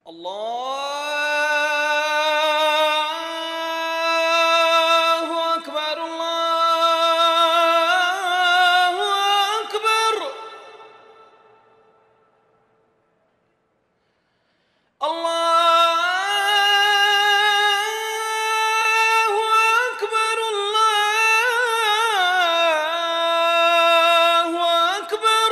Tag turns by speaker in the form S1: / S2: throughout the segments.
S1: الله أكبر الله أكبر الله أكبر الله أكبر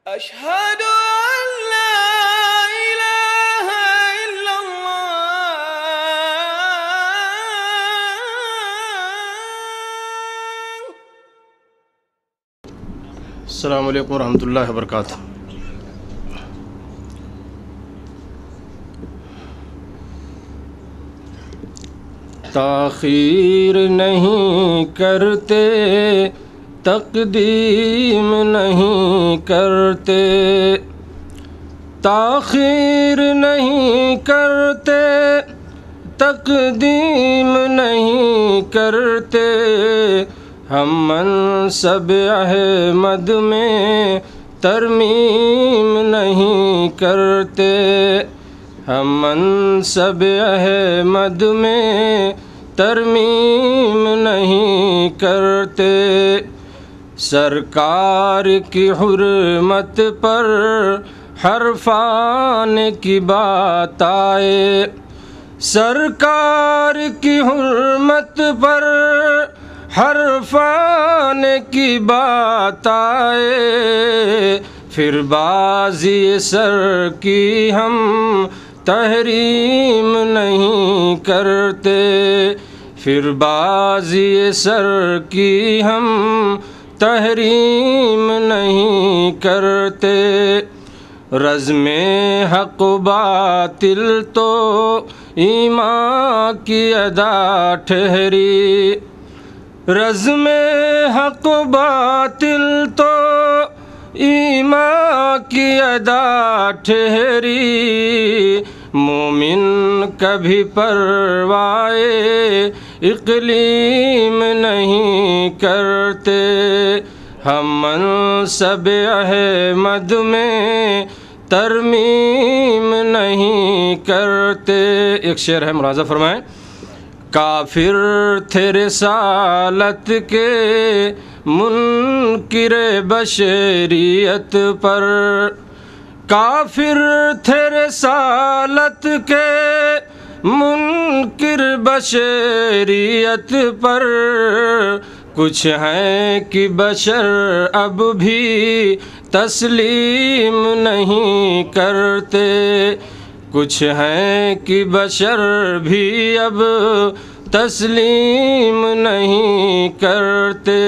S1: أشهد أن لا إله إلا الله.
S2: السلام علیکم ورحمۃ اللہ وبرکاتہ۔ تاخیر نہیں کرتے، تقدیم نہیں کرتے، تاخیر نہیں کرتے، تقدیم نہیں کرتے، ہم منصب احمد میں ترمیم نہیں کرتے، ہم منصب احمد میں ترمیم نہیں کرتے، سرکار کی حرمت پر حرفان کی بات آئے، سرکار کی حرمت پر حرفان کی بات آئے، پھر بازی سر کی ہم تحریم نہیں کرتے، پھر بازی سر کی ہم تحریم نہیں کرتے، رزم حق باطل تو ایمان کی ادا ٹھہری، رزم حق باطل تو ایمان کی ادا ٹھہری، مومن کبھی پرواہ اقلیم نہیں کرتے، ہم منصب احمد میں ترمیم نہیں کرتے۔ ایک شعر ہے، ملاحظہ فرمائیں۔ کافر تھے رسالت کے منکر بشریت پر، کافر تھے رسالت کے منکر بشریت پر، کچھ ہیں کہ بشر اب بھی تسلیم نہیں کرتے، کچھ ہیں کہ بشر بھی اب تسلیم نہیں کرتے،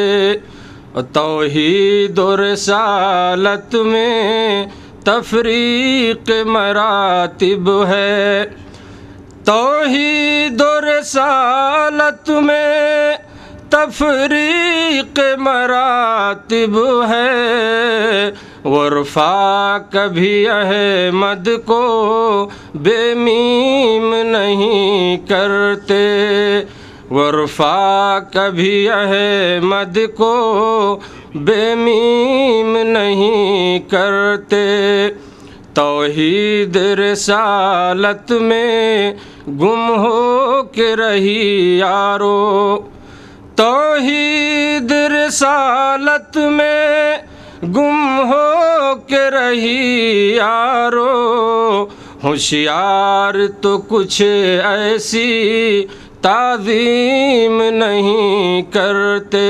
S2: توحید و رسالت میں تفریق مراتب ہے، توحید و رسالت میں تفریق مراتب ہے، ورفا کبھی احمد کو بے میم نہیں کرتے، ورفا کبھی احمد کو بے میم نہیں کرتے، توحید رسالت میں گم ہو کے رہی یارو، توحید رسالت میں گم ہو کے رہی یارو، ہوشیار تو کچھ ایسی تعظیم نہیں کرتے،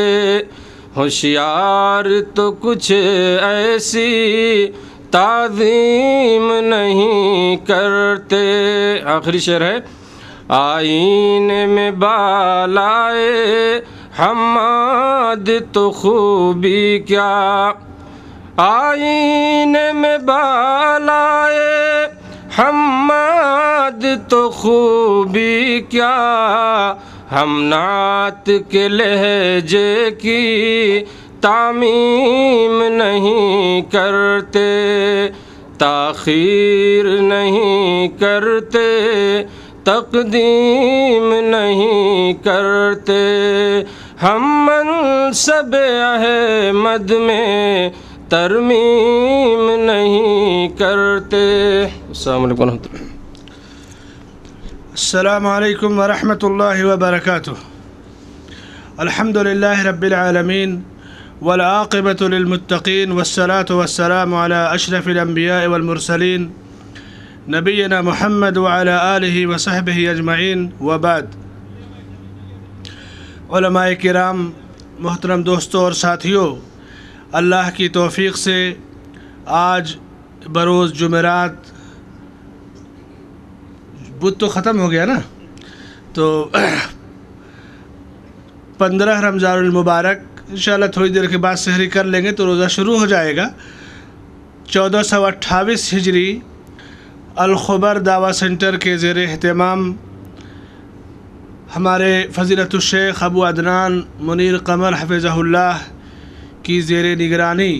S2: ہوشیار تو کچھ ایسی تعظیم نہیں کرتے۔ آخری شعر ہے، آئینے میں بالائے حماد تو خوبی کیا، آئینے میں بالائے حماد تو خوبی کیا، ہم نعت کے لہجے کی تعمیم نہیں کرتے، تاخیر نہیں کرتے، تقدیم نہیں کرتے، ہم منصب احمد میں ترمیم نہیں کرتے. السلام علیکم ورحمۃ اللہ.
S3: السلام علیکم ورحمۃ اللہ وبرکاتہ. الحمد للہ رب العالمین والعاقبۃ للمتقین والصلاة والسلام علی اشرف الانبیاء والمرسلین نبینا محمد وعلی آلہ وصحبہ اجمعین وبعد. علماء کرام، محترم دوستوں اور ساتھیوں، اللہ کی توفیق سے آج بروز جمعرات، بدھ تو ختم ہو گیا نا، تو 15 رمضان المبارک انشاءاللہ تھوڑی دیر کے بعد سحری کر لیں گے تو روزہ شروع ہو جائے گا. 1428 ہجری الخبر دعویٰ سینٹر کے زیر اہتمام ہمارے فضیلت الشیخ ابو عدنان منیر قمر حفظہ اللہ کی زیر نگرانی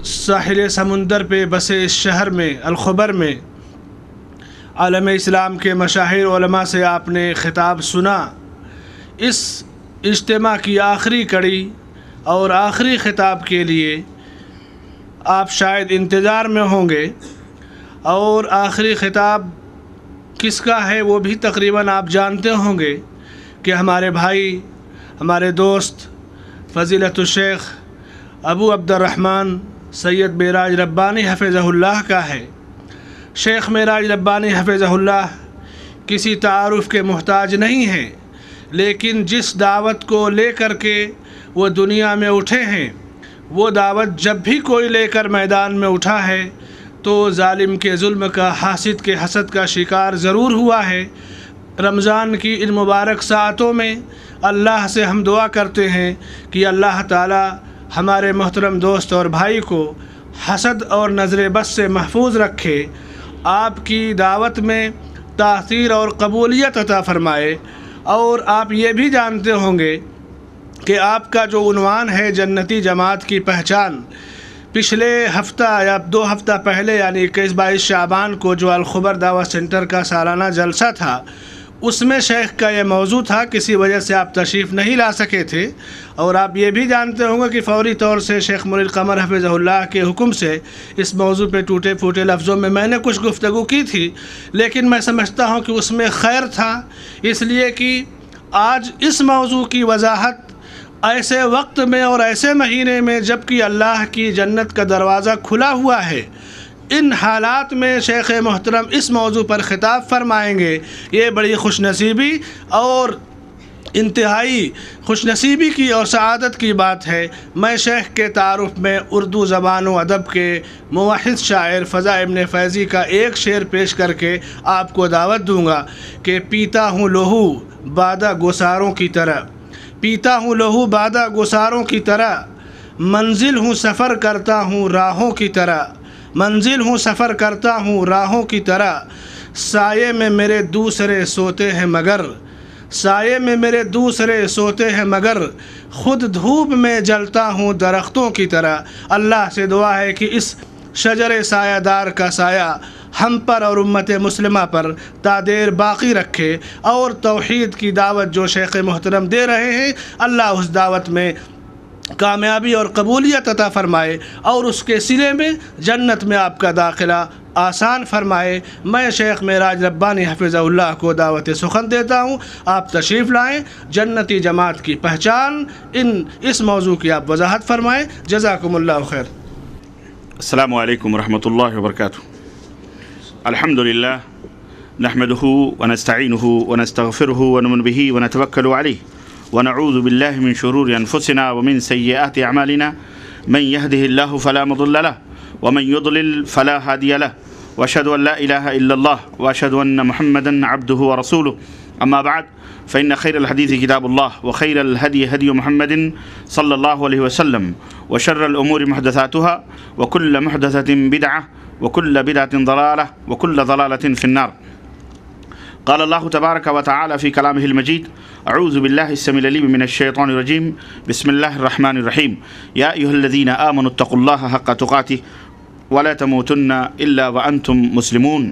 S3: ساحل سمندر پہ بسے اس شہر میں الخبر میں عالم اسلام کے مشاہیر علماء سے آپ نے خطاب سنا. اس اجتماع کی آخری کڑی اور آخری خطاب کے لیے آپ شاید انتظار میں ہوں گے، اور آخری خطاب کس کا ہے وہ بھی تقریباً آپ جانتے ہوں گے کہ ہمارے بھائی، ہمارے دوست فضیلت الشیخ ابو عبد الرحمن سید معراج ربانی حفظہ اللہ کا ہے. شیخ معراج ربانی حفظہ اللہ کسی تعارف کے محتاج نہیں ہیں، لیکن جس دعوت کو لے کر کے وہ دنیا میں اٹھے ہیں، وہ دعوت جب بھی کوئی لے کر میدان میں اٹھا ہے تو ظالم کے ظلم کا، حاسد کے حسد کا شکار ضرور ہوا ہے. رمضان کی ان مبارک ساعتوں میں اللہ سے ہم دعا کرتے ہیں کہ اللہ تعالی ہمارے محترم دوست اور بھائی کو حسد اور نظر بد سے محفوظ رکھے، آپ کی دعوت میں تاثیر اور قبولیت عطا فرمائے. اور آپ یہ بھی جانتے ہوں گے کہ آپ کا جو عنوان ہے جنتی جماعت کی پہچان، پچھلے ہفتہ یا 2 ہفتہ پہلے یعنی 21-22 شعبان کو جو الخبر دعویٰ سینٹر کا سالانہ جلسہ تھا، اس میں شیخ کا یہ موضوع تھا. کسی وجہ سے آپ تشریف نہیں لا سکے تھے، اور آپ یہ بھی جانتے ہوں گے کہ فوری طور سے شیخ منیر قمر حفظہ اللہ کے حکم سے اس موضوع پہ ٹوٹے پھوٹے لفظوں میں نے کچھ گفتگو کی تھی، لیکن میں سمجھتا ہوں کہ اس میں خیر تھا، اس لیے کہ آج اس موضوع کی وضاحت ایسے وقت میں اور ایسے مہینے میں جب کہ اللہ کی جنت کا دروازہ کھلا ہوا ہے، ان حالات میں شیخ محترم اس موضوع پر خطاب فرمائیں گے. یہ بڑی خوش نصیبی اور انتہائی خوش نصیبی کی اور سعادت کی بات ہے. میں شیخ کے تعارف میں اردو زبان و ادب کے موحد شاعر فضا ابن فیضی کا ایک شعر پیش کر کے آپ کو دعوت دوں گا کہ پیتا ہوں لہو بادہ گساروں کی طرح، پیتا ہوں لہو بادہ گساروں کی طرح، منزل ہوں سفر کرتا ہوں راہوں کی طرح، منزل ہوں سفر کرتا ہوں راہوں کی طرح، سائے میں میرے دوسرے سوتے ہیں مگر، سائے میں میرے دوسرے سوتے ہیں مگر، خود دھوپ میں جلتا ہوں درختوں کی طرح. اللہ سے دعا ہے کہ اس شجر سایہ دار کا سایہ ہم پر اور امت مسلمہ پر تادیر باقی رکھے، اور توحید کی دعوت جو شیخ محترم دے رہے ہیں، اللہ اس دعوت میں کامیابی اور قبولیت عطا فرمائے، اور اس کے سلے میں جنت میں آپ کا داخلہ آسان فرمائے. میں شیخ معراج ربانی حفظہ اللہ کو دعوت سخن دیتا ہوں، آپ تشریف لائیں. جنتی جماعت کی پہچان، اس موضوع کی آپ وضاحت فرمائیں. جزاکم اللہ خیر.
S4: السلام علیکم ورحمۃ اللہ وبرکاتہ. الحمد للہ نحمده ونستعینه ونستغفره ونؤمن به ونتوکل علیہ ونعوذ باللہ من شرور انفسنا ومن سیئات اعمالنا من يهده الله فلا مضل له ومن يضلل فلا هادي له واشهد ان لا اله الا الله واشهد ان محمدا عبده ورسوله. اما بعد فان خير الحديث كتاب الله وخير الهدي هدي محمد صلى الله عليه وسلم وشر الامور محدثاتها وكل محدثة بدعة وكل بدعة ضلالة وكل ضلالة في النار. قال الله تبارك وتعالى في كلامه المجيد: أعوذ بالله السميع العليم من الشيطان الرجيم، بسم الله الرحمن الرحيم. يا أيها الذين آمنوا اتقوا الله حق تقاته ولا تموتن إلا وأنتم مسلمون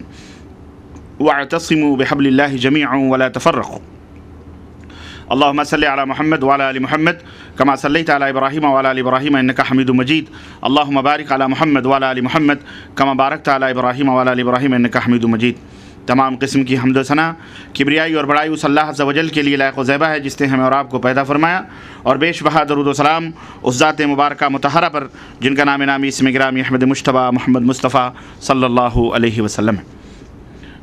S4: واعتصموا بحبل الله جميعا ولا تفرقوا. اللهم صل على محمد وعلى آل محمد كما صليت على إبراهيم وعلى آل إبراهيم إنك حميد مجيد اللهم بارك على محمد وعلى آل محمد كما باركت على إبراهيم وعلى آل إبراهيم إنك حميد مجيد۔ تمام قسم کی حمد و ثنا کبریائی اور بڑائی اس اللہ عز و جل کے لیے لائق و زیبہ ہے جس نے ہمیں اور آپ کو پیدا فرمایا، اور بیش بہا درود و سلام اس ذات مبارکہ مطہرہ پر جن کا نام نامی اسم گرامی احمد مجتبیٰ محمد مصطفیٰ صلی اللہ علیہ وسلم ہے۔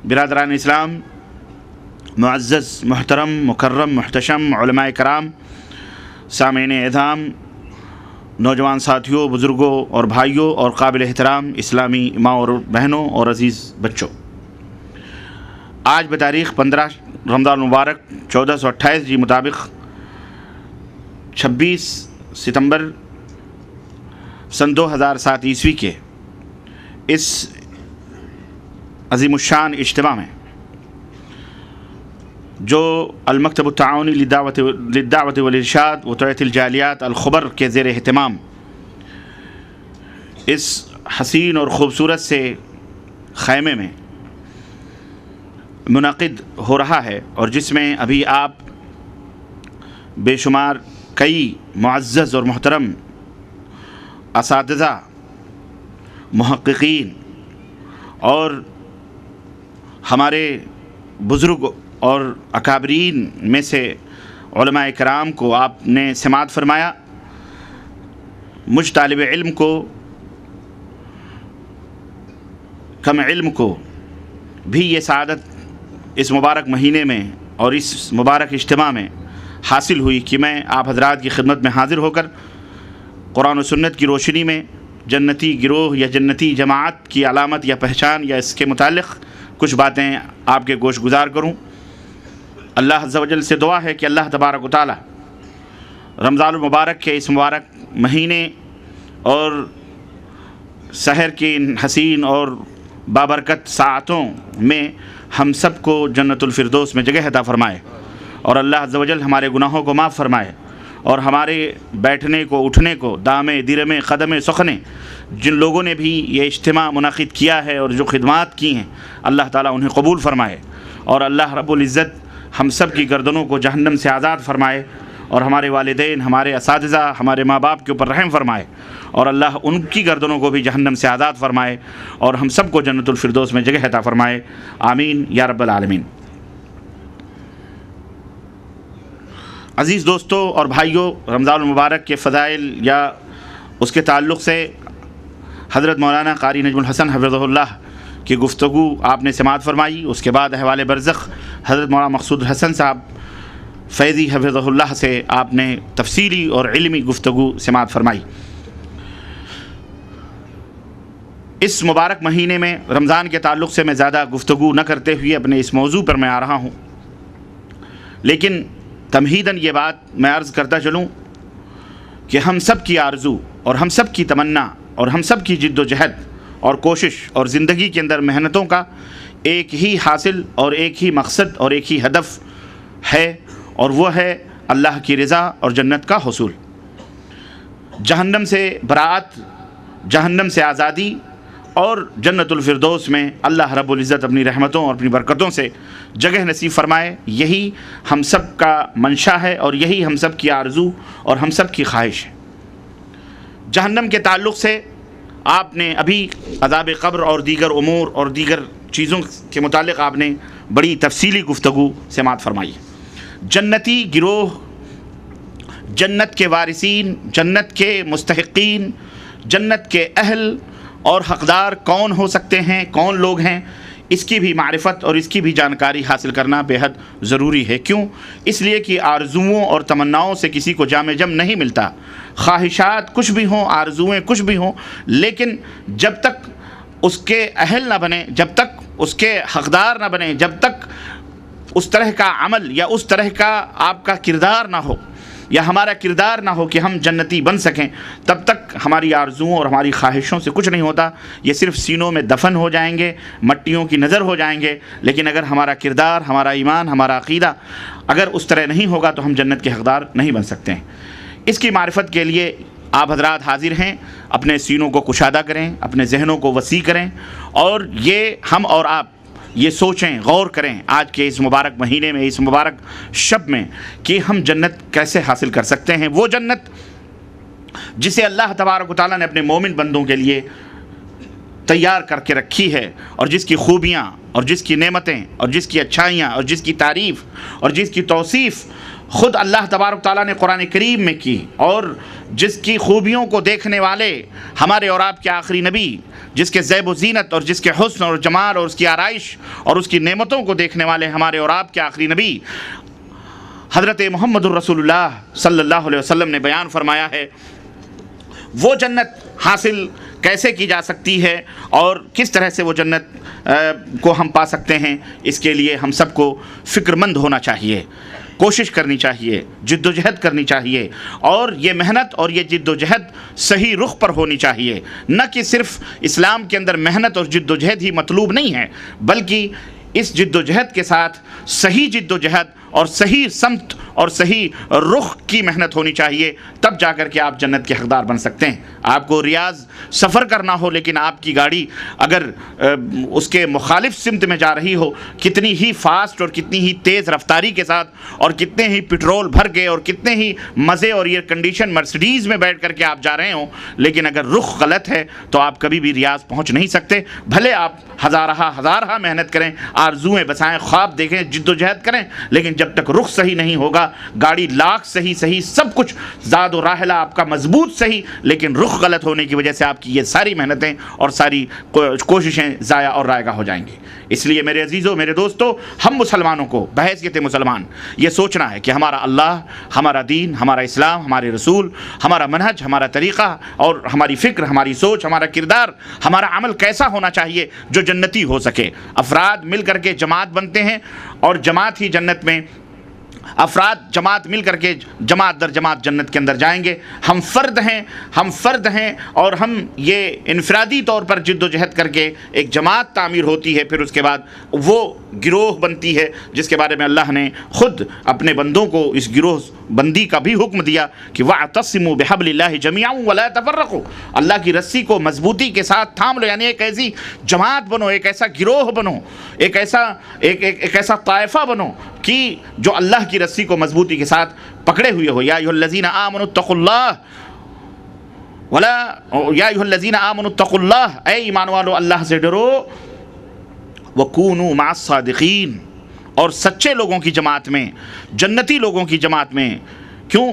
S4: برادران اسلام، معزز محترم مکرم محتشم علماء کرام، سامعین اعظام، نوجوان ساتھیوں، بزرگوں اور بھائیوں اور قابل احترام اسلامی ماں اور بہنوں اور عزیز بچوں، آج بتاریخ 15 رمضان المبارک 1428 مطابق 26 ستمبر سن 2007 عیسوی کے اس عظیم الشان اجتماع میں جو المکتب التعاونی للدعوت والارشاد وتوعیة الجاليات الخبر کے زیر اہتمام اس حسین اور خوبصورت سے خیمے میں منعقد ہو رہا ہے، اور جس میں ابھی آپ بے شمار کئی معزز اور محترم اساتذہ، محققین اور ہمارے بزرگ اور اکابرین میں سے علماء کرام کو آپ نے سماعت فرمایا۔ مجھ طالب علم کو، کم علم کو بھی یہ سعادت اس مبارک مہینے میں اور اس مبارک اجتماع میں حاصل ہوئی کہ میں آپ حضرات کی خدمت میں حاضر ہو کر قرآن و سنت کی روشنی میں جنتی گروہ یا جنتی جماعت کی علامت یا پہچان یا اس کے متعلق کچھ باتیں آپ کے گوش گزار کروں۔ اللہ عز و جل سے دعا ہے کہ اللہ تبارک و تعالی رمضان المبارک کے اس مبارک مہینے اور سحر کی ان حسین اور بابرکت ساعتوں میں ہم سب کو جنت الفردوس میں جگہ عطا فرمائے، اور اللہ عز و جل ہمارے گناہوں کو معاف فرمائے، اور ہمارے بیٹھنے کو، اٹھنے کو، دامے دیرمے قدمے سخنے جن لوگوں نے بھی یہ اجتماع منعقد کیا ہے اور جو خدمات کی ہیں اللہ تعالیٰ انہیں قبول فرمائے، اور اللہ رب العزت ہم سب کی گردنوں کو جہنم سے آزاد فرمائے، اور ہمارے والدین، ہمارے اساتذہ، ہمارے ماں باپ کے اوپر رحم فرمائے، اور اللہ ان کی گردنوں کو بھی جہنم سے آزاد فرمائے، اور ہم سب کو جنت الفردوس میں جگہ عطا فرمائے، آمین یا رب العالمین۔ عزیز دوستوں اور بھائیوں، رمضان المبارک کے فضائل یا اس کے تعلق سے حضرت مولانا قاری نجم الحسن حفظہ اللہ کی گفتگو آپ نے سماعت فرمائی۔ اس کے بعد احوال برزخ حضرت مولانا مقصود الحسن صاحب فیضی حفظہ اللہ سے آپ نے تفصیلی اور علمی گفتگو سماعت فرمائی۔ اس مبارک مہینے میں رمضان کے تعلق سے میں زیادہ گفتگو نہ کرتے ہوئے اپنے اس موضوع پر میں آ رہا ہوں، لیکن تمہیداً یہ بات میں عرض کرتا چلوں کہ ہم سب کی آرزو اور ہم سب کی تمنا اور ہم سب کی جد و جہد اور کوشش اور زندگی کے اندر محنتوں کا ایک ہی حاصل اور ایک ہی مقصد اور ایک ہی ہدف ہے، اور وہ ہے اللہ کی رضا اور جنت کا حصول، جہنم سے برات، جہنم سے آزادی، اور جنت الفردوس میں اللہ رب العزت اپنی رحمتوں اور اپنی برکتوں سے جگہ نصیب فرمائے۔ یہی ہم سب کا منشا ہے اور یہی ہم سب کی آرزو اور ہم سب کی خواہش ہے۔ جہنم کے تعلق سے آپ نے ابھی عذاب قبر اور دیگر امور اور دیگر چیزوں کے متعلق آپ نے بڑی تفصیلی گفتگو سماعت فرمائی۔ جنتی گروہ، جنت کے وارثین، جنت کے مستحقین، جنت کے اہل اور حقدار کون ہو سکتے ہیں، کون لوگ ہیں، اس کی بھی معرفت اور اس کی بھی جانکاری حاصل کرنا بے حد ضروری ہے۔ کیوں؟ اس لیے کہ آرزوؤں اور تمناؤں سے کسی کو جام جم نہیں ملتا۔ خواہشات کچھ بھی ہوں، آرزوئیں کچھ بھی ہوں، لیکن جب تک اس کے اہل نہ بنے، جب تک اس کے حقدار نہ بنے، جب تک اس طرح کا عمل یا اس طرح کا آپ کا کردار نہ ہو یا ہمارا کردار نہ ہو کہ ہم جنتی بن سکیں، تب تک ہماری آرزوؤں اور ہماری خواہشوں سے کچھ نہیں ہوتا۔ یہ صرف سینوں میں دفن ہو جائیں گے، مٹیوں کی نظر ہو جائیں گے، لیکن اگر ہمارا کردار، ہمارا ایمان، ہمارا عقیدہ اگر اس طرح نہیں ہوگا تو ہم جنت کے حقدار نہیں بن سکتے ہیں۔ اس کی معرفت کے لیے آپ حضرات حاضر ہیں، اپنے سینوں کو کشادہ کریں، اپنے ذہنوں کو وسیع کریں، اور یہ ہم اور آپ یہ سوچیں، غور کریں آج کے اس مبارک مہینے میں، اس مبارک شب میں، کہ ہم جنت کیسے حاصل کر سکتے ہیں، وہ جنت جسے اللہ تبارک و تعالیٰ نے اپنے مومن بندوں کے لیے تیار کر کے رکھی ہے، اور جس کی خوبیاں اور جس کی نعمتیں اور جس کی اچھائیاں اور جس کی تعریف اور جس کی توصیف خود اللہ تبارک تعالیٰ نے قرآن کریم میں کی، اور جس کی خوبیوں کو دیکھنے والے ہمارے اور آپ کے آخری نبی، جس کے زیب و زینت اور جس کے حسن اور جمال اور اس کی آرائش اور اس کی نعمتوں کو دیکھنے والے ہمارے اور آپ کے آخری نبی حضرت محمد الرسول اللہ صلی اللہ علیہ وسلم نے بیان فرمایا ہے، وہ جنت حاصل کیسے کی جا سکتی ہے اور کس طرح سے وہ جنت کو ہم پا سکتے ہیں، اس کے لیے ہم سب کو فکر مند ہونا چاہیے، کوشش کرنی چاہیے، جد و جہد کرنی چاہیے، اور یہ محنت اور یہ جد و جہد صحیح رخ پر ہونی چاہیے، نہ کہ صرف اسلام کے اندر محنت اور جد و جہد ہی مطلوب نہیں ہے، بلکہ اس جد و جہد کے ساتھ صحیح جد و جہد اور صحیح سمت اور صحیح رخ کی محنت ہونی چاہیے، تب جا کر کے آپ جنت کے حقدار بن سکتے ہیں۔ آپ کو ریاض سفر کرنا ہو لیکن آپ کی گاڑی اگر اس کے مخالف سمت میں جا رہی ہو، کتنی ہی فاسٹ اور کتنی ہی تیز رفتاری کے ساتھ اور کتنے ہی پٹرول بھر کے اور کتنے ہی مزے اور ایئر کنڈیشن مرسڈیز میں بیٹھ کر کے آپ جا رہے ہوں، لیکن اگر رخ غلط ہے تو آپ کبھی بھی ریاض پہنچ نہیں سکتے۔ بھلے آپ ہزارہ محنت کریں، آرزویں بسائیں، خواب دیکھیں، جد و جہد کریں، لیکن جب تک رخ صحیح نہیں ہوگا، گاڑی لاکھ صحیح سب کچھ زاد و راحلہ آپ کا مضبوط صحیح، لیکن رخ غلط ہونے کی وجہ سے آپ کی یہ ساری محنتیں اور ساری کوششیں ضائع اور رائگاں ہو جائیں گی۔ اس لیے میرے عزیزوں، میرے دوستوں، ہم مسلمانوں کو بحیثیت مسلمان یہ سوچنا ہے کہ ہمارا اللہ، ہمارا دین، ہمارا اسلام، ہمارے رسول، ہمارا منہج، ہمارا طریقہ اور ہماری فکر، ہماری سوچ، ہمارا کردار، ہمارا عمل کیسا ہونا چاہیے جو جنتی ہو سکے۔ افراد مل کر کے جماعت بنتے ہیں اور جماعت ہی جنت میں، افراد جماعت مل کر کے جماعت در جماعت جنت کے اندر جائیں گے۔ ہم فرد ہیں اور ہم یہ انفرادی طور پر جد و جہد کر کے ایک جماعت تعمیر ہوتی ہے، پھر اس کے بعد وہ گروہ بنتی ہے جس کے بارے میں اللہ نے خود اپنے بندوں کو اس گروہ بندی کا بھی حکم دیا کہ وَاعْتَصِمُوا بِحَبْلِ اللَّهِ جَمِيعًا وَلَا تَفَرَّقُوا، اللہ کی رسی کو مضبوطی کے ساتھ تھام لو، یعنی ایک ایسی جماعت بنو، ایک ایسا گروہ بنو، ایک ایسا طائفہ بنو کہ جو اللہ کی رسی کو مضبوطی کے ساتھ پکڑے ہوئے ہو۔ یا ایھا الذین آمنوا اتقوا اللہ یا ایھا الذین آمنوا اتقوا اللہ، اے ایمان والو اللہ سے ڈرو، وَكُونُوا مَعَ الصَّادِقِينَ، اور سچے لوگوں کی جماعت میں، جنتی لوگوں کی جماعت میں۔ کیوں؟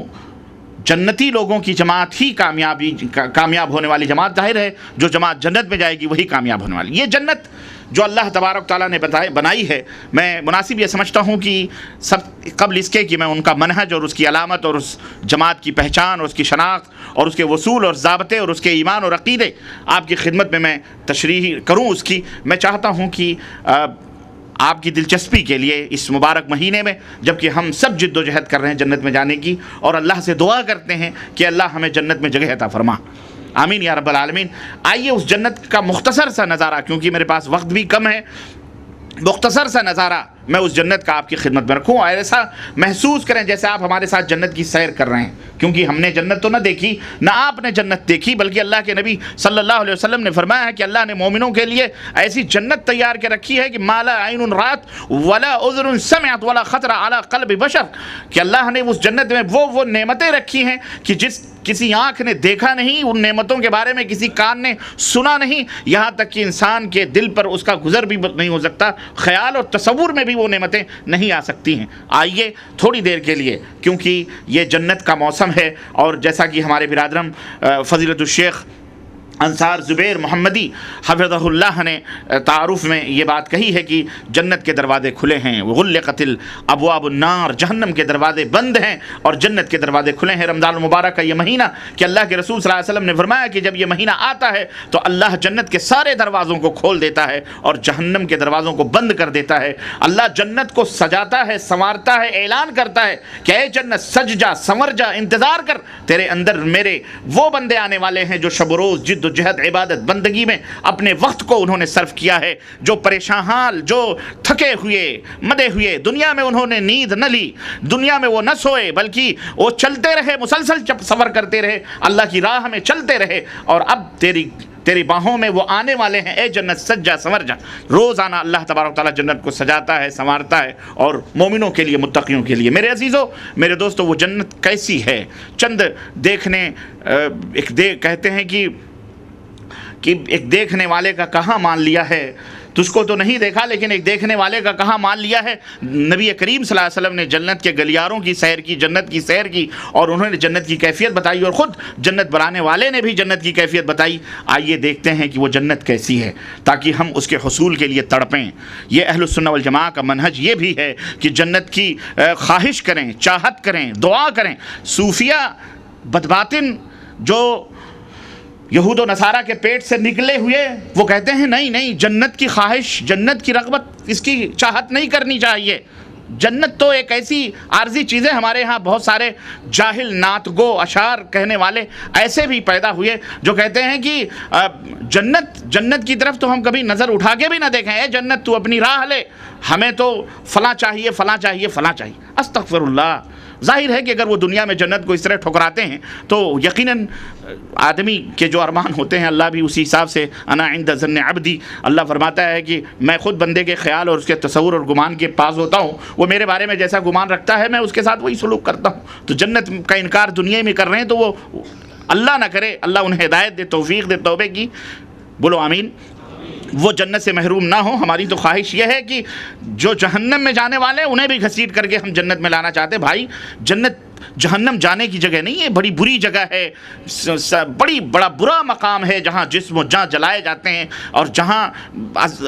S4: جنتی لوگوں کی جماعت ہی کامیاب ہونے والی جماعت، ظاہر ہے جو جماعت جنت میں جائے گی وہی کامیاب ہونے والی۔ یہ جنت جو اللہ تبارک تعالیٰ نے بنائی ہے، میں مناسب یہ سمجھتا ہوں کہ سب قبل اس کے کہ میں ان کا منہج اور اس کی علامت اور اس جماعت کی پہچان اور اس کی شناخت اور اس کے وصول اور ضابطے اور اس کے ایمان اور عقیدے آپ کی خدمت میں تشریح کروں اس کی، میں چاہتا ہوں کہ آپ کی دلچسپی کے لیے اس مبارک مہینے میں، جبکہ ہم سب جد و جہد کر رہے ہیں جنت میں جانے کی اور اللہ سے دعا کرتے ہیں کہ اللہ ہمیں جنت میں جگہ عطا فرما، آمین یا رب العالمین۔ آئیے اس جنت کا مختصر سا نظارہ، کیونکہ میرے پاس وقت بھی کم ہے، مختصر سا نظارہ میں اس جنت کا آپ کی خدمت میں رکھوں، اور ایسا محسوس کریں جیسے آپ ہمارے ساتھ جنت کی سیر کر رہے ہیں، کیونکہ ہم نے جنت تو نہ دیکھی، نہ آپ نے جنت دیکھی، بلکہ اللہ کے نبی صلی اللہ علیہ وسلم نے فرمایا ہے کہ اللہ نے مومنوں کے لیے ایسی جنت تیار کے رکھی ہے کہ ما لا عین رات ولا اذن سمعت ولا خطر علی قلب بشر، کہ اللہ نے اس جنت میں وہ نعمتیں رکھی ہیں کہ کسی آنکھ نے دیکھا نہیں، ان نعمتوں کے بارے میں کسی کان نے سنا نہیں، یہاں تک کہ انسان کے دل پر اس کا گزر بھی نہیں ہو سکتا، خیال اور تصور میں بھی وہ نعمتیں نہیں آ سکتی ہیں۔ آئیے تھوڑی دیر کے لیے، کیونکہ یہ جنت کا موسم ہے، اور جیسا کہ ہمارے برادرم فضیلت الشیخ انصار زبیر محمدی حفظہ اللہ نے تعارف میں یہ بات کہی ہے کہ جنت کے دروازے کھلے ہیں، غلقت الابواب النار، جہنم کے دروازے بند ہیں اور جنت کے دروازے کھلے ہیں۔ رمضان المبارک کا یہ مہینہ کہ اللہ کے رسول صلی اللہ علیہ وسلم نے فرمایا کہ جب یہ مہینہ آتا ہے تو اللہ جنت کے سارے دروازوں کو کھول دیتا ہے اور جہنم کے دروازوں کو بند کر دیتا ہے۔ اللہ جنت کو سجاتا ہے، سنوارتا ہے، اعلان کرتا ہے کہ اے جنت سج جا، سنور جا، انتظار کر، تیرے اندر میرے وہ بندے آنے والے ہیں جو شب و روز جد جد و جہد عبادت بندگی میں اپنے وقت کو انہوں نے صرف کیا ہے، جو پریشان حال، جو تھکے ہوئے مدے ہوئے، دنیا میں انہوں نے نیند نہ لی، دنیا میں وہ نہ سوئے، بلکہ وہ چلتے رہے، مسلسل سفر کرتے رہے، اللہ کی راہ میں چلتے رہے، اور اب تیری باہوں میں وہ آنے والے ہیں، اے جنت سج جا سنور جا۔ روزانہ اللہ تبارک و تعالیٰ جنت کو سجاتا ہے، سنوارتا ہے، اور مومنوں کے لیے، متقیوں کے لیے۔ میرے عزیزو، میرے دوستو، وہ جنت کیسی ہے؟ چند دیکھنے کہتے ہیں کہ ایک دیکھنے والے کا کہاں مان لیا ہے، تجھ کو تو نہیں دیکھا لیکن ایک دیکھنے والے کا کہاں مان لیا ہے۔ نبی کریم صلی اللہ علیہ وسلم نے جنت کے گلیاروں کی سیر کی، جنت کی سیر کی، اور انہوں نے جنت کی کیفیت بتائی، اور خود جنت بنانے والے نے بھی جنت کی کیفیت بتائی۔ آئیے دیکھتے ہیں کہ وہ جنت کیسی ہے، تاکہ ہم اس کے حصول کے لیے تڑپیں۔ یہ اہل السنہ والجماعہ کا منہج یہ بھی ہے کہ جنت کی خواہش کریں، چاہت کریں، دعا کریں۔ صوفیہ بدباطن جو یہود و نصارہ کے پیٹ سے نکلے ہوئے، وہ کہتے ہیں نہیں، جنت کی خواہش، جنت کی رغبت، اس کی چاہت نہیں کرنی چاہیے۔ جنت تو ایک ایسی عارضی چیز ہے۔ ہمارے ہاں بہت سارے جاہل نعت گو اشعار کہنے والے ایسے بھی پیدا ہوئے جو کہتے ہیں کہ جنت کی طرف تو ہم کبھی نظر اٹھا کے بھی نہ دیکھیں، اے جنت تو اپنی راہ لے، ہمیں تو فلاں چاہیے، فلاں چاہیے، فلاں چاہیے۔ استغفر اللہ۔ ظاہر ہے کہ اگر وہ دنیا میں جنت کو اس طرح ٹھکراتے ہیں تو یقیناً آدمی کے جو ارمان ہوتے ہیں اللہ بھی اسی حساب سے، انا عند ظن عبدی، اللہ فرماتا ہے کہ میں خود بندے کے خیال اور اس کے تصور اور گمان کے پاس ہوتا ہوں، وہ میرے بارے میں جیسا گمان رکھتا ہے میں اس کے ساتھ وہی سلوک کرتا ہوں۔ تو جنت کا انکار دنیا میں کر رہے ہیں تو وہ اللہ نہ کرے، اللہ انہیں ہدایت دے، توفیق دے توبے کی، بولو آمین۔ وہ جنت سے محروم نہ ہو۔ ہماری تو خواہش یہ ہے کہ جو جہنم میں جانے والے ہیں انہیں بھی گھسیٹ کر کے ہم جنت میں لانا چاہتے ہیں۔ بھائی جنت جہنم جانے کی جگہ نہیں ہے، بڑی بری جگہ ہے، بڑا برا مقام ہے، جہاں جسم و جاں جلائے جاتے ہیں، اور جہاں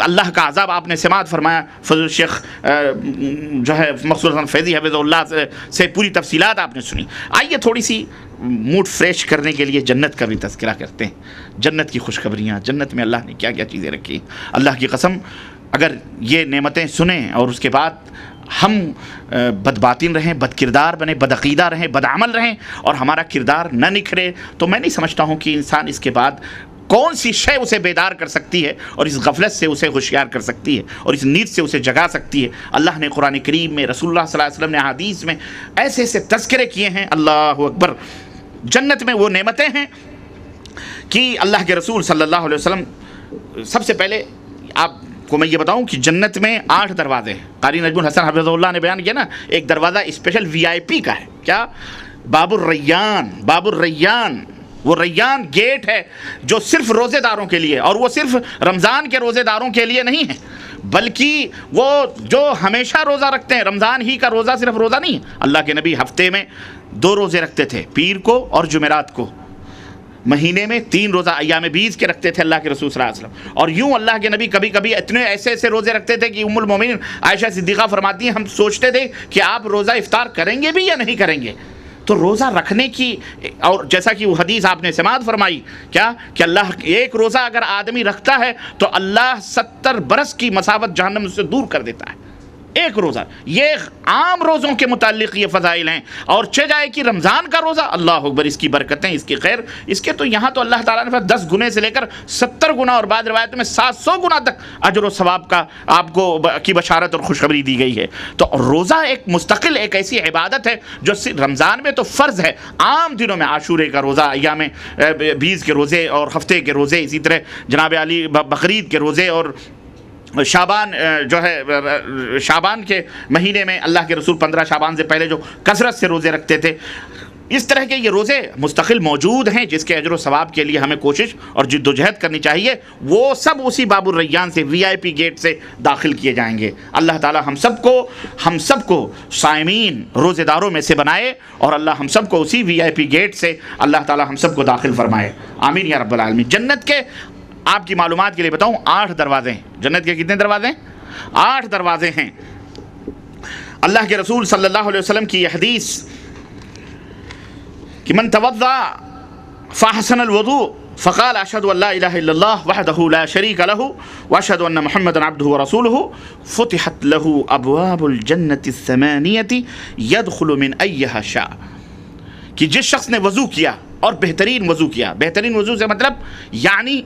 S4: اللہ کا عذاب۔ آپ نے سماعت فرمایا فضل الشیخ جو ہے مقصود حسن فیضی حفظہ اللہ سے پوری تفصیلات آپ نے سنی۔ آئیے تھوڑی سی موڈ فریش کرنے کے لیے جنت کا بھی تذکرہ کرتے ہیں، جنت کی خوشخبریاں، جنت میں اللہ نے کیا کیا چیزیں رکھی۔ اللہ کی قسم اگر یہ نعمتیں سنیں اور اس کے بعد ہم بدباطن رہیں، بد کردار بنے، بد عقیدہ رہیں، بد عمل رہیں، اور ہمارا کردار نہ نکھرے، تو میں نہیں سمجھتا ہوں کہ انسان اس کے بعد کون سی شے اسے بیدار کر سکتی ہے اور اس غفلت سے اسے ہوشیار کر سکتی ہے اور اس نیند سے اسے جگا سکتی ہے۔ اللہ نے قرآن کریم میں، رسول اللہ صلی اللہ علیہ وسلم نے حدیث میں ایسے ایسے تذکرے کیے ہیں، اللہ اکبر۔ جنت میں وہ نعمتیں ہیں کہ اللہ کے رسول صلی اللہ علیہ وسلم، سب سے پہلے آپ کو میں یہ بتاؤں کہ جنت میں 8 دروازے ہیں۔ قاری نجم الحسن حفظہ اللہ نے بیان کیا نا، ایک دروازہ اسپیشل VIP کا ہے، کیا؟ باب الریان۔ باب الریان، وہ ریان گیٹ ہے جو صرف روزے داروں کے لیے، اور وہ صرف رمضان کے روزے داروں کے لیے نہیں ہے، بلکہ وہ جو ہمیشہ روزہ رکھتے ہیں۔ رمضان ہی کا روزہ صرف روزہ نہیں ہے، اللہ کے نبی ہفتے میں 2 روزے رکھتے تھے، پیر کو اور جمعرات کو۔ مہینے میں 3 روزہ ایام 20 کے رکھتے تھے اللہ کے رسول صلی اللہ علیہ وسلم۔ اور یوں اللہ کے نبی کبھی کبھی اتنے ایسے روزے رکھتے تھے کہ ام المومنین عائشہ صدیقہ فرماتی ہیں ہم سوچتے تھے کہ آپ روزہ افطار کریں گے بھی یا نہیں کریں گے۔ تو روزہ رکھنے کی، اور جیسا کہ وہ حدیث آپ نے سماعت فرمائی، کیا کہ اللہ ایک روزہ اگر آدمی رکھتا ہے تو اللہ 70 برس کی مسافت جہنم سے دور کر دیتا ہے، ایک روزہ۔ یہ عام روزوں کے متعلق یہ فضائل ہیں، اور چہ جائے کہ رمضان کا روزہ، اللہ اکبر، اس کی برکتیں، اس کی خیر، اس کے تو یہاں تو اللہ تعالیٰ نے 10 گنے سے لے کر 70 گنا اور بعض روایتوں میں 700 گنا تک اجر و ثواب کا آپ کو کی بشارت اور خوشخبری دی گئی ہے۔ تو روزہ ایک مستقل ایک ایسی عبادت ہے جو رمضان میں تو فرض ہے، عام دنوں میں عاشورے کا روزہ، ایام 20 کے روزے اور ہفتے کے روزے، اسی طرح جناب علی بقرعید کے روزے، اور شعبان جو ہے شعبان کے مہینے میں اللہ کے رسول 15 شعبان سے پہلے جو کثرت سے روزے رکھتے تھے۔ اس طرح کے یہ روزے مستقل موجود ہیں جس کے اجر و ثواب کے لیے ہمیں کوشش اور جد و جہد کرنی چاہیے۔ وہ سب اسی باب الریان سے، VIP گیٹ سے داخل کیے جائیں گے۔ اللہ تعالی ہم سب کو صائمین، روزے داروں میں سے بنائے، اور اللہ ہم سب کو اسی VIP گیٹ سے اللہ تعالی ہم سب کو داخل فرمائے، آمین یا رب العالمین۔ جنت کے آپ کی معلومات کے لیے بتاؤں 8 دروازے ہیں۔ جنت کے کتنے دروازے ہیں؟ 8 دروازے ہیں۔ اللہ کے رسول صلی اللہ علیہ وسلم کی یہ حدیث کہ من توضأ فاحسن الوضوء فقال اشهد ان لا اله الا الله وحده لا شريك له واشهد ان محمدا عبده ورسوله فتحت له ابواب الجنة الثمانية يدخل من ايها شاء، کہ جس شخص نے وضو کیا اور بہترین وضو کیا. بہترین وضو سے مطلب یعنی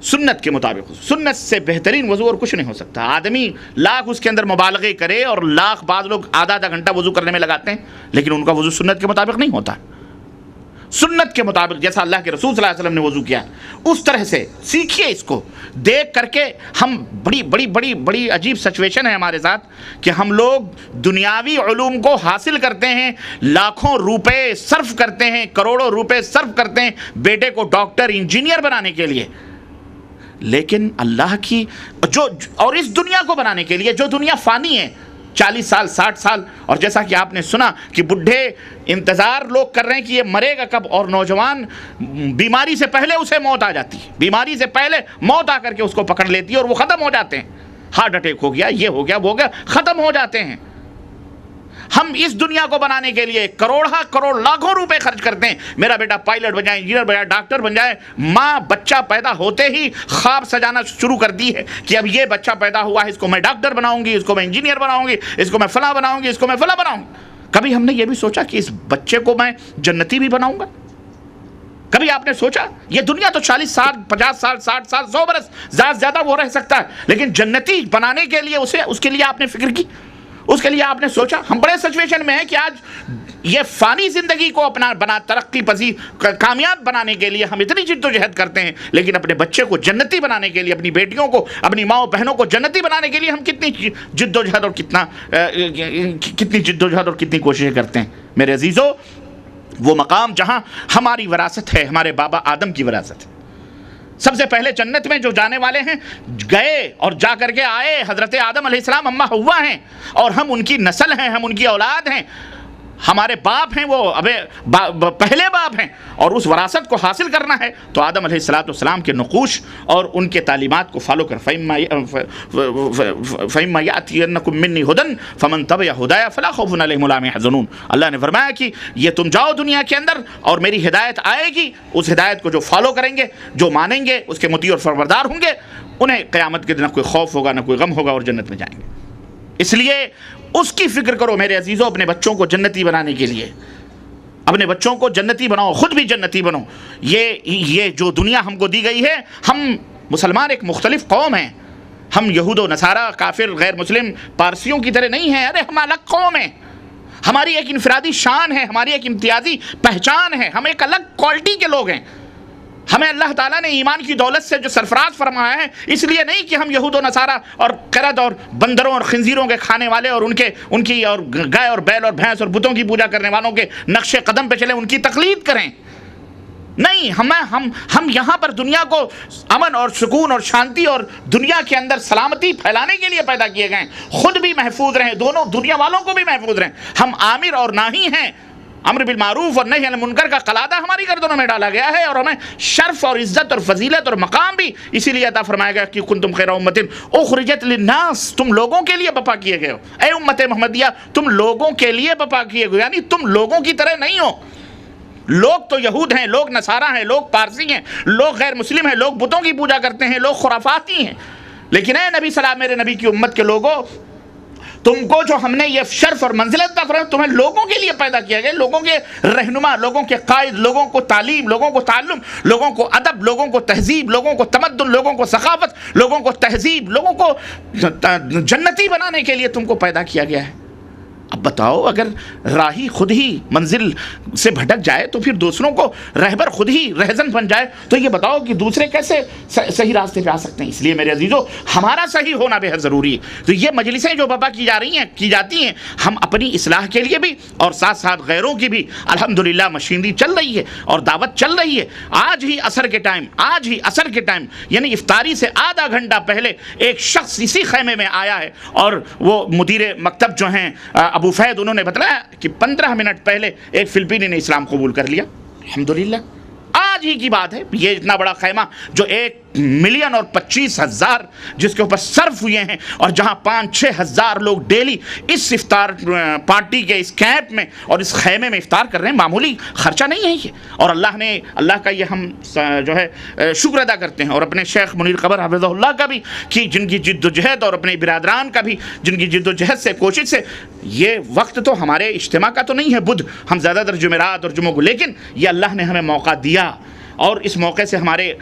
S4: سنت کے مطابق. سنت سے بہترین وضو اور کچھ نہیں ہو سکتا. آدمی لاکھ اس کے اندر مبالغے کرے اور لاکھ بعض لوگ آدھا گھنٹہ وضو کرنے میں لگاتے ہیں لیکن ان کا وضو سنت کے مطابق نہیں ہوتا. سنت کے مطابق جیسا اللہ کے رسول صلی اللہ علیہ وسلم نے وضو کیا اس طرح سے سیکھیے. اس کو دیکھ کر کے ہم بڑی عجیب سچویشن ہے ہمارے ساتھ کہ ہم لوگ دنیاوی علوم کو حاصل کرتے ہیں, لاکھوں روپے صرف کرتے ہیں, کروڑوں روپے صرف کرتے ہیں بیٹے کو ڈاکٹر انجینئر بنانے کے لیے, لیکن اللہ کی جو اور اس دنیا کو بنانے کے لیے جو دنیا فانی ہے 40 سال 60 سال, اور جیسا کہ آپ نے سنا کہ بڈھے انتظار لوگ کر رہے ہیں کہ یہ مرے گا کب, اور نوجوان بیماری سے پہلے اسے موت آ جاتی ہے, بیماری سے پہلے موت آ کر کے اس کو پکڑ لیتی ہے اور وہ ختم ہو جاتے ہیں. ہارٹ اٹیک ہو گیا, یہ ہو گیا, وہ ہو گیا, ختم ہو جاتے ہیں. ہم اس دنیا کو بنانے کے لیے کروڑ لاکھوں روپے خرچ کرتے ہیں. میرا بیٹا پائلٹ بن جائے, انجینئر بن جائے, ڈاکٹر بن جائے. ماں بچہ پیدا ہوتے ہی خواب سجانا شروع کرتی ہے کہ اب یہ بچہ پیدا ہوا ہے, اس کو میں ڈاکٹر بناؤں گی, اس کو میں انجینئر بناؤں گی, اس کو میں فلاں بناؤں گی, اس کو میں فلاں بناؤں گی. کبھی ہم نے یہ بھی سوچا کہ اس بچے کو میں جنتی بھی بناؤں گا؟ کبھی آپ نے سوچا؟ یہ دنیا تو 40 سال 50 سال 60 سال 100 برس زیادہ وہ رہ سکتا ہے, لیکن جنتی بنانے کے لیے اس کے لیے آپ نے فکر کی, اس کے لیے آپ نے سوچا؟ ہم بڑے سچویشن میں ہیں کہ آج یہ فانی زندگی کو اپنا ترقی پذیر کامیاب بنانے کے لیے ہم اتنی جد و جہد کرتے ہیں, لیکن اپنے بچے کو جنتی بنانے کے لیے, اپنی بیٹیوں کو, اپنی ماؤں بہنوں کو جنتی بنانے کے لیے ہم کتنی جد و جہد اور کتنی کوششیں کرتے ہیں. میرے عزیزو, وہ مقام جہاں ہماری وراثت ہے, ہمارے بابا آدم کی وراثت ہے. سب سے پہلے جنت میں جو جانے والے ہیں گئے اور جا کر کے آئے حضرت آدم علیہ السلام, اماں حوا ہیں, اور ہم ان کی نسل ہیں, ہم ان کی اولاد ہیں, ہمارے باپ ہیں, وہ پہلے باپ ہیں, اور اس وراثت کو حاصل کرنا ہے تو آدم علیہ السلام کے نقوش اور ان کے تعلیمات کو فالو کر. فَإِمَّا يَأْتِيَنَّكُم مِّنِّي هُدًى فَمَن تَبِعَ هُدَايَ فَلَا خَوْفٌ عَلَيْهِمْ وَلَا هُمْ يَحْزَنُونَ. اللہ نے فرمایا کہ یہ تم جاؤ دنیا کے اندر اور میری ہدایت آئے گی, اس ہدایت کو جو فالو کریں گے, جو مانیں گے, اس کے مطیع اور فرمانبردار ہوں گے, انہیں قیامت کے دن نہ کوئی خوف ہوگا نہ کوئی غم ہوگا اور جنت میں جائیں گے. اس لیے اس کی فکر کرو میرے عزیزوں, اپنے بچوں کو جنتی بنانے کے لیے. اپنے بچوں کو جنتی بناؤ, خود بھی جنتی بنو. یہ جو دنیا ہم کو دی گئی ہے, ہم مسلمان ایک مختلف قوم ہیں, ہم یہود و نصارہ, کافر, غیر مسلم, پارسیوں کی طرح نہیں ہیں. ارے ہم الگ قوم ہیں, ہماری ایک انفرادی شان ہے, ہماری ایک امتیازی پہچان ہے, ہم ایک الگ کوالٹی کے لوگ ہیں. ہمیں اللہ تعالیٰ نے ایمان کی دولت سے جو سرفراز فرمایا ہے, اس لیے نہیں کہ ہم یہود و نصارہ اور قرد اور بندروں اور خنزیروں کے کھانے والے اور ان کی اور گائے اور بیل اور بھینس اور بتوں کی پوجا کرنے والوں کے نقش قدم پہ چلیں, ان کی تقلید کریں. نہیں, ہم یہاں پر دنیا کو امن اور سکون اور شانتی اور دنیا کے اندر سلامتی پھیلانے کے لیے پیدا کیے گئے ہیں. خود بھی محفوظ رہیں, دونوں دنیا والوں کو بھی محفوظ رہیں. ہم آمر اور ناہی ہیں, امر بالمعروف اور نہی عن المنکر کا قلادہ ہماری گردنوں میں ڈالا گیا ہے, اور ہمیں شرف اور عزت اور فضیلت اور مقام بھی اسی لیے عطا فرمایا گیا کہ کنتم خیر امۃ اخرجت للناس, تم لوگوں کے لیے بپا کیے گئے ہو. اے امت محمدیہ, تم لوگوں کے لیے بپا کیے گئے, یعنی تم لوگوں کی طرح نہیں ہو. لوگ تو یہود ہیں, لوگ نصارہ ہیں, لوگ پارسی ہیں, لوگ غیر مسلم ہیں, لوگ بتوں کی پوجا کرتے ہیں, لوگ خرافاتی ہیں, لیکن اے نبی سلام, میرے نبی کی امت کے لوگوں, تم کو جو ہم نے یہ شرف اور منزلت عطا فرمائی, تمہیں لوگوں کے لیے پیدا کیا گیا, لوگوں کے رہنما, لوگوں کے قائد, لوگوں کو تعلیم, لوگوں کو تعلم, لوگوں کو ادب, لوگوں کو تہذیب, لوگوں کو تمدن, لوگوں کو ثقافت, لوگوں کو تہذیب, لوگوں کو جنتی بنانے کے لیے تم کو پیدا کیا گیا ہے. اب بتاؤ, اگر راہی خود ہی منزل سے بھٹک جائے تو پھر دوسروں کو رہبر خود ہی رہزن بن جائے, تو یہ بتاؤ کہ دوسرے کیسے صحیح راستے پہ آ سکتے ہیں. اس لیے میرے عزیزو, ہمارا صحیح ہونا بے حد ضروری ہے. تو یہ مجلسیں جو بابا کی جاتی ہیں, ہم اپنی اصلاح کے لیے بھی اور ساتھ ساتھ غیروں کی بھی الحمدللہ مشینری چل رہی ہے اور دعوت چل رہی ہے. آج ہی عصر کے ٹائم یعنی افطاری سے آدھا گھنٹہ پہلے ایک شخص اسی خیمے میں آیا ہے, اور وہ مدیر مکتب جو ہیں ابو فید, انہوں نے بتایا کہ 15 منٹ پہلے ایک فلپینی نے اسلام قبول کر لیا. الحمدللہ آج ہی کی بات ہے، یہ اتنا بڑا خیمہ جو 1,25,000 جس کے اوپر صرف ہوئے ہیں، اور جہاں 5-6 ہزار لوگ ڈیلی اس افطار پارٹی کے اس کیمپ میں اور اس خیمے میں افطار کر رہے ہیں، معمولی خرچہ نہیں ہے یہ. اور اللہ کا یہ ہم جو ہے شکر ادا کرتے ہیں، اور اپنے شیخ منیر قبر حفظہ اللہ کا بھی، کہ جن کی جد و جہد، اور اپنے برادران کا بھی جن کی جد و جہد سے، کوشش سے. یہ وقت تو ہمارے اجتماع کا تو نہیں ہے بدھ، ہم زیادہ تر جمعرات اور جمعوں کو، لیکن یہ اللہ نے ہمیں موقع دیا، اور اس موقع سے ہمارے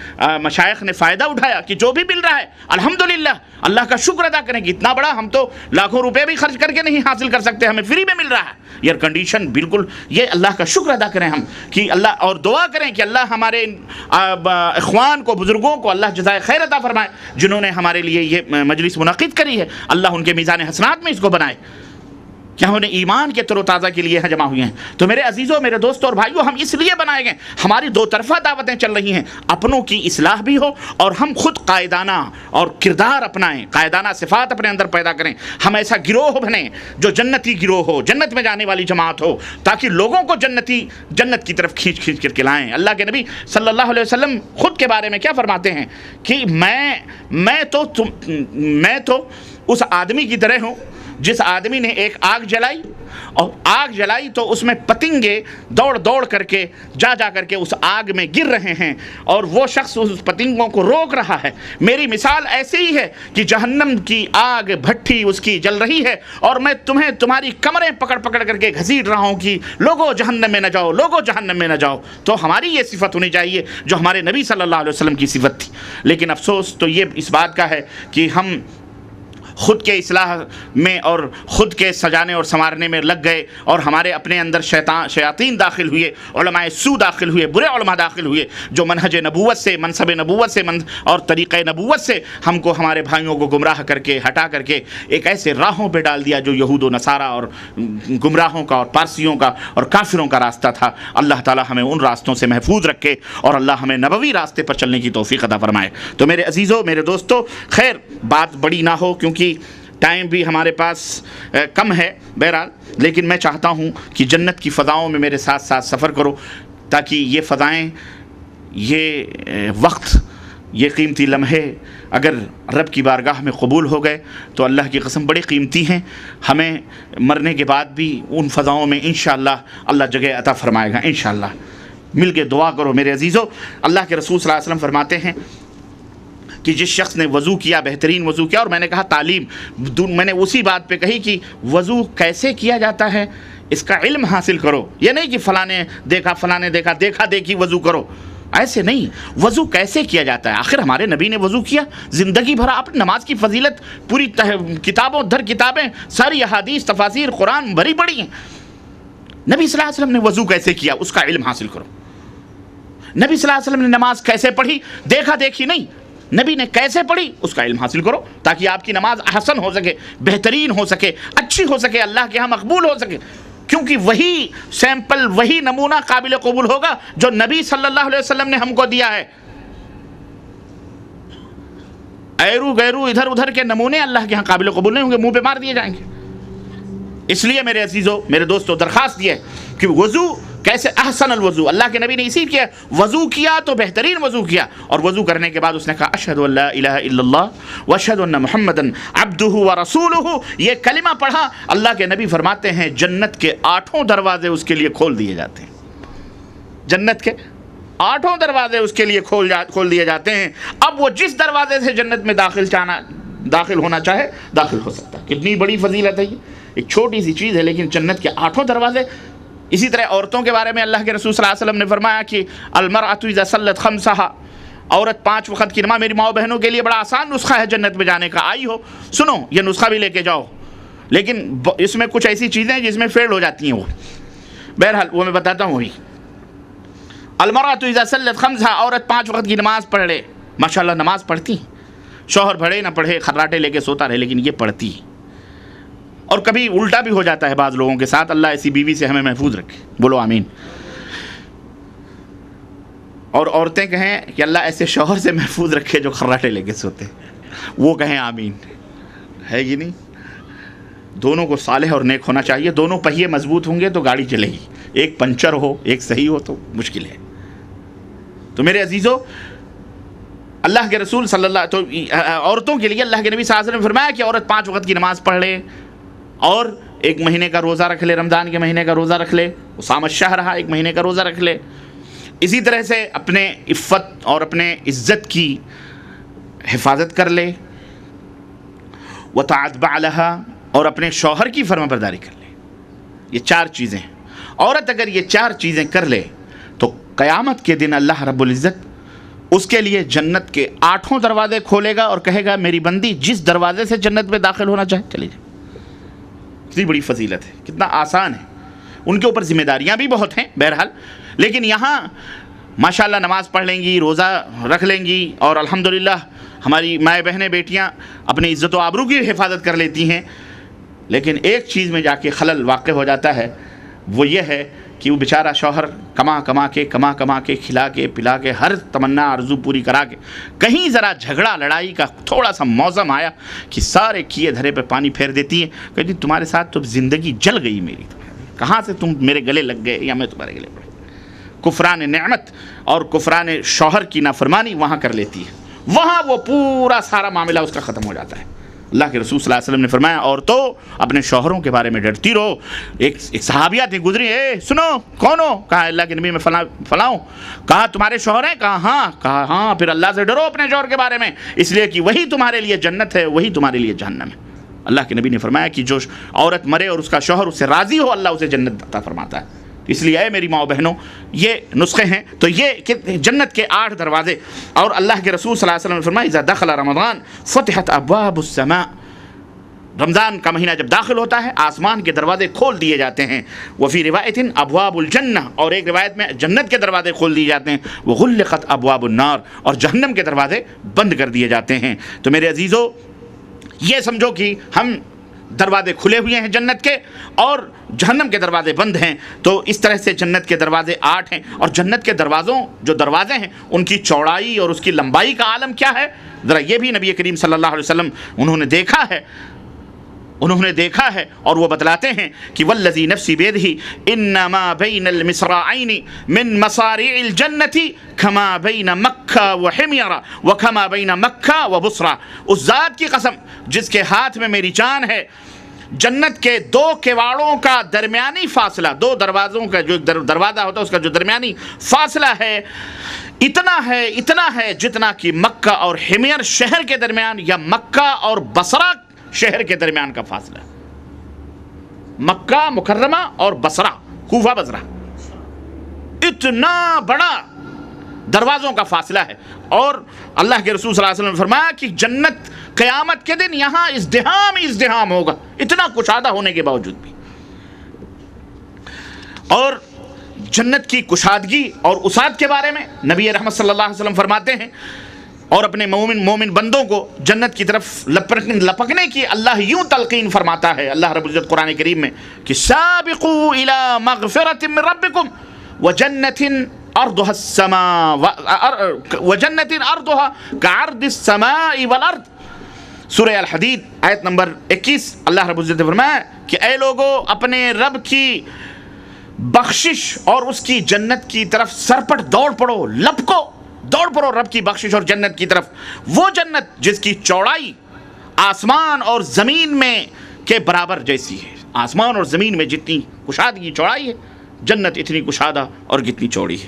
S4: مشائخ نے فائدہ اٹھایا کہ جو بھی مل رہا ہے الحمدللہ اللہ کا شکر ادا کریں. کہ اتنا بڑا ہم تو لاکھوں روپے بھی خرچ کر کے نہیں حاصل کر سکتے، ہمیں فری میں مل رہا ہے ایئر کنڈیشن بالکل. یہ اللہ کا شکر ادا کریں ہم، کہ اللہ، اور دعا کریں کہ اللہ ہمارے اخوان کو، بزرگوں کو اللہ جزائے خیر عطا فرمائے، جنہوں نے ہمارے لیے یہ مجلس منعقد کری ہے. اللہ ان کے میزان حسنات میں اس کو بنائے، کہ ہم انہیں ایمان کے تر و تازہ کے لیے جمع ہوئے ہیں. تو میرے عزیزوں، میرے دوستوں اور بھائیوں، ہم اس لیے بنائے گئے، ہماری دو طرفہ دعوتیں چل رہی ہیں، اپنوں کی اصلاح بھی ہو، اور ہم خود قائدانہ اور کردار اپنائیں، قائدانہ صفات اپنے اندر پیدا کریں. ہم ایسا گروہ بنیں جو جنتی گروہ ہو، جنت میں جانے والی جماعت ہو، تاکہ لوگوں کو جنت کی طرف کھینچ کر کے لائیں. اللہ کے نبی صلی اللہ علیہ وسلم خود کے بارے میں کیا فرماتے ہیں کہ میں تو اس آدمی کی طرح ہوں جس آدمی نے ایک آگ جلائی، اور آگ جلائی تو اس میں پتنگے دوڑ کر کے جا کر کے اس آگ میں گر رہے ہیں، اور وہ شخص اس پتنگوں کو روک رہا ہے. میری مثال ایسے ہی ہے کہ جہنم کی آگ بھٹی اس کی جل رہی ہے، اور میں تمہاری کمریں پکڑ کر کے گھسیٹ رہا ہوں کہ لوگوں جہنم میں نہ جاؤ، لوگوں جہنم میں نہ جاؤ. تو ہماری یہ صفت ہونی چاہیے جو ہمارے نبی صلی اللہ علیہ وسلم کی صفت تھی. لیکن افسوس تو یہ اس بات کا ہے کہ ہم خود کے اصلاح میں اور خود کے سجانے اور سنوارنے میں لگ گئے، اور ہمارے اپنے اندر شیاطین داخل ہوئے، علماء سو داخل ہوئے، برے علماء داخل ہوئے، جو منہج نبوت سے، منصب نبوت سے اور طریقہ نبوت سے ہم کو، ہمارے بھائیوں کو گمراہ کر کے، ہٹا کر کے ایک ایسے راہوں پہ ڈال دیا جو یہود و نصارہ اور گمراہوں کا اور پارسیوں کا اور کافروں کا راستہ تھا. اللہ تعالی ہمیں ان راستوں سے محفوظ رکھے، اور اللہ ہمیں نبوی راستے پر چلنے کی توفیق عطا فرمائے. تو میرے عزیزوں، میرے دوستوں، خیر بات بڑی نہ ہو کیونکہ ٹائم بھی ہمارے پاس کم ہے بہرحال، لیکن میں چاہتا ہوں کہ جنت کی فضاؤں میں میرے ساتھ سفر کرو، تاکہ یہ فضائیں، یہ وقت، یہ قیمتی لمحے اگر رب کی بارگاہ میں قبول ہو گئے تو اللہ کی قسم بڑی قیمتی ہیں. ہمیں مرنے کے بعد بھی ان فضاؤں میں انشاءاللہ اللہ جگہ عطا فرمائے گا انشاءاللہ. مل کے دعا کرو میرے عزیزوں. اللہ کے رسول صلی اللہ علیہ وسلم فرماتے ہیں کہ جس شخص نے وضو کیا، بہترین وضو کیا، اور میں نے کہا تعلیم، میں نے اسی بات پہ کہی کہ وضو کیسے کیا جاتا ہے اس کا علم حاصل کرو. یہ نہیں کہ فلاں نے دیکھا دیکھا دیکھی وضو کرو، ایسے نہیں. وضو کیسے کیا جاتا ہے؟ آخر ہمارے نبی نے وضو کیا، زندگی بھر آپ نماز کی فضیلت پوری کتابوں در کتابیں، ساری احادیث، تفاسیر، قرآن بھری پڑی ہیں. نبی صلی اللہ علیہ وسلم نے وضو کیسے کیا اس کا علم حاصل کرو. نبی صلی اللہ علیہ وسلم نے نماز کیسے پڑھی، دیکھا دیکھی نہیں، نبی نے کیسے پڑھی اس کا علم حاصل کرو، تاکہ آپ کی نماز حسن ہو سکے، بہترین ہو سکے، اچھی ہو سکے، اللہ کے ہاں مقبول ہو سکے. کیونکہ وہی سیمپل، وہی نمونہ قابل قبول ہوگا جو نبی صلی اللہ علیہ وسلم نے ہم کو دیا ہے. ایرو غیرو ادھر ادھر کے نمونے اللہ کے ہاں قابل قبول نہیں ہوں گے، منہ پہ مار دیے جائیں گے. اس لیے میرے عزیزوں، میرے دوستوں، درخواست یہ ہے کہ وضو کیسے، احسن الوضو، اللہ کے نبی نے اسی کیا، وضو کیا تو بہترین وضو کیا، اور وضو کرنے کے بعد اس نے کہا اشہد ان لا الہ الا اللہ واشہد ان محمدا عبدہ ورسولہ. یہ کلمہ پڑھا. اللہ کے نبی فرماتے ہیں جنت کے 8 دروازے اس کے لیے کھول دیے جاتے ہیں. جنت کے 8 دروازے اس کے لیے کھول دیے جاتے ہیں. اب وہ جس دروازے سے جنت میں داخل ہونا چاہے داخل ہو سکتا ہے. کتنی بڑی فضیلت ہے یہ، ایک چھوٹی سی چیز ہے لیکن جنت کے 8 دروازے. اسی طرح عورتوں کے بارے میں اللہ کے رسول صلی اللہ علیہ وسلم نے فرمایا کہ المرأۃ اذا صلت خمسہا، عورت 5 وقت کی نماز. میری ماؤں بہنوں کے لیے بڑا آسان نسخہ ہے جنت میں جانے کا. آئی ہو سنو، یہ نسخہ بھی لے کے جاؤ، لیکن اس میں کچھ ایسی چیزیں ہیں جس میں فیل ہو جاتی ہیں. وہ بہرحال وہ میں بتاتا ہوں. وہی المرأۃ اذا صلت خمسہا، عورت 5 وقت کی نماز پڑھ لے. ماشاءاللہ نماز پڑھتی، شوہر پڑھے نہ پڑھے، خراٹے لے کے سوتا رہے، لیکن یہ پڑھتی. اور کبھی الٹا بھی ہو جاتا ہے بعض لوگوں کے ساتھ. اللہ ایسی بیوی سے ہمیں محفوظ رکھے، بولو آمین. اور عورتیں کہیں کہ اللہ ایسے شوہر سے محفوظ رکھے جو خراٹے لے کے سوتے، وہ کہیں آمین. ہے کہ نہیں؟ دونوں کو صالح اور نیک ہونا چاہیے. دونوں پہیے مضبوط ہوں گے تو گاڑی چلے گی. ایک پنچر ہو، ایک صحیح ہو تو مشکل ہے. تو میرے عزیزو، اللہ کے رسول صلی اللہ تو عورتوں کے لیے اللہ کے نبی صلی اللہ علیہ وسلم نے فرمایا کہ عورت 5 وقت کی نماز پڑھ لے اور 1 مہینے کا روزہ رکھ لے، رمضان کے مہینے کا روزہ رکھ لے، اسامہ شہر رہا 1 مہینے کا روزہ رکھ لے. اسی طرح سے اپنے عفت اور اپنے عزت کی حفاظت کر لے. وَتَعَدْبَ عَلَهَا، اور اپنے شوہر کی فرما برداری کر لے. یہ 4 چیزیں ہیں. عورت اگر یہ 4 چیزیں کر لے تو قیامت کے دن اللہ رب العزت اس کے لیے جنت کے 8 دروازے کھولے گا اور کہے گا میری بندی جس دروازے سے جنت میں داخل ہونا چاہے چلی جائے. کتنی بڑی فضیلت ہے، کتنا آسان ہے. ان کے اوپر ذمہ داریاں بھی بہت ہیں بہرحال، لیکن یہاں ماشاءاللہ نماز پڑھ لیں گی، روزہ رکھ لیں گی، اور الحمدللہ ہماری مائیں بہنیں بیٹیاں اپنی عزت و آبرو کی حفاظت کر لیتی ہیں. لیکن ایک چیز میں جا کے خلل واقع ہو جاتا ہے، وہ یہ ہے کہ وہ بیچارہ شوہر کما کما کے کھلا کے پلا کے ہر تمنا آرزو پوری کرا کے کہیں ذرا جھگڑا لڑائی کا تھوڑا سا موسم آیا کہ سارے کیے دھرے پہ پانی پھیر دیتی ہے. کہتی تمہارے ساتھ تو زندگی جل گئی میری، کہاں سے تم میرے گلے لگ گئے یا میں تمہارے گلے پڑ گئی. کفران نعمت اور کفران شوہر کی نافرمانی وہاں کر لیتی ہے، وہاں وہ پورا سارا معاملہ اس کا ختم ہو جاتا ہے. اللہ کے رسول صلی اللہ علیہ وسلم نے فرمایا عورتوں اپنے شوہروں کے بارے میں ڈرتی رہو. ایک صحابیہ تھی گزری، سنو کون ہو؟ کہا اللہ کے نبی میں فلاں. کہا تمہارے شوہر ہیں؟ کہا ہاں. کہا ہاں پھر اللہ سے ڈرو اپنے شوہر کے بارے میں، اس لیے کہ وہی تمہارے لیے جنت ہے، وہی تمہارے لیے جہنم ہے. اللہ کے نبی نے فرمایا کہ جو عورت مرے اور اس کا شوہر اس سے راضی ہو اللہ اسے جنت عطا فرماتا ہے. اس لیے اے میری ماؤں بہنوں یہ نسخے ہیں. تو یہ جنت کے 8 دروازے، اور اللہ کے رسول صلی اللہ علیہ وسلم نے فرمایا اذا دخل رمضان فتحت ابواب السماء، رمضان کا مہینہ جب داخل ہوتا ہے آسمان کے دروازے کھول دیے جاتے ہیں. وفی روایت ابواب الجنہ، اور ایک روایت میں جنت کے دروازے کھول دیے جاتے ہیں. وغلقت ابواب النار، اور جہنم کے دروازے بند کر دیے جاتے ہیں. تو میرے عزیزو یہ سمجھو کہ ہم دروازے کھلے ہوئے ہیں جنت کے اور جہنم کے دروازے بند ہیں. تو اس طرح سے جنت کے دروازے 8 ہیں، اور جنت کے جو دروازے ہیں ان کی چوڑائی اور اس کی لمبائی کا عالم کیا ہے، ذرا یہ بھی نبی کریم صلی اللہ علیہ وسلم انہوں نے دیکھا ہے اور وہ بتلاتے ہیں کہ والذی نفسی بیدہ انما بین المصراعین من مصارع الجنت کما بین مکہ و حمیرہ و کما بین مکہ و بصرہ. اس ذات کی قسم جس کے ہاتھ میں میری جان ہے، جنت کے 2 کواڑوں کا درمیانی فاصلہ، 2 دروازوں کا جو دروازہ ہوتا ہے اس کا جو درمیانی فاصلہ ہے اتنا ہے جتنا کہ مکہ اور حمیر شہر کے درمیان یا مکہ اور بصرہ شہر کے درمیان کا فاصلہ. مکہ مکرمہ اور بصرہ، کوفہ بصرہ، اتنا بڑا دروازوں کا فاصلہ ہے. اور اللہ کے رسول صلی اللہ علیہ وسلم نے فرمایا کہ جنت قیامت کے دن یہاں ازدحام ہوگا، اتنا کشادہ ہونے کے باوجود بھی. اور جنت کی کشادگی اور وسعت کے بارے میں نبی رحمت صلی اللہ علیہ وسلم فرماتے ہیں، اور اپنے مومن بندوں کو جنت کی طرف لپکنے کی اللہ یوں تلقین فرماتا ہے. اللہ رب العزت قرآن کریم میں کہ سابقوا الى مغفرۃ من ربکم وجنۃ ارضها كعرض السماء والارض. سورہ الحدید آیت نمبر 21 اللہ رب العزت نے فرمایا کہ اے لوگو اپنے رب کی بخشش اور اس کی جنت کی طرف سرپٹ دوڑ پڑو، دوڑ پڑو رب کی بخشش اور جنت کی طرف. وہ جنت جس کی چوڑائی آسمان اور زمین میں کے برابر جیسی ہے. آسمان اور زمین میں جتنی کشادگی چوڑائی ہے جنت اتنی کشادہ اور کتنی چوڑی ہے.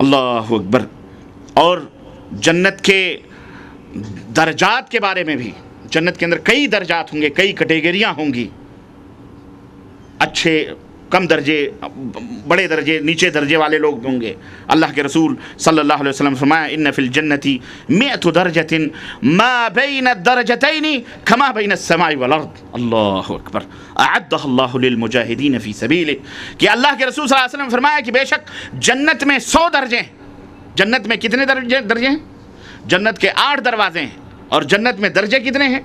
S4: اللہ اکبر. اور جنت کے درجات کے بارے میں بھی، جنت کے اندر کئی درجات ہوں گے، کئی کیٹیگریاں ہوں گی، اچھے کم درجے، بڑے درجے، نیچے درجے والے لوگ ہوں گے. اللہ کے رسول صلی اللہ علیہ وسلم فرمایا ان فی الجنت 100 درجۃ ما بین الدرجتین کما بین السماء والارض. اللہ اکبر. اعدها اللہ للمجاہدین فی سبیلہ. کہ اللہ کے رسول صلی اللہ علیہ وسلم فرمایا کہ بے شک جنت میں 100 درجے ہیں. جنت میں کتنے درجے ہیں؟ جنت کے 8 دروازے ہیں، اور جنت میں درجے کتنے ہیں؟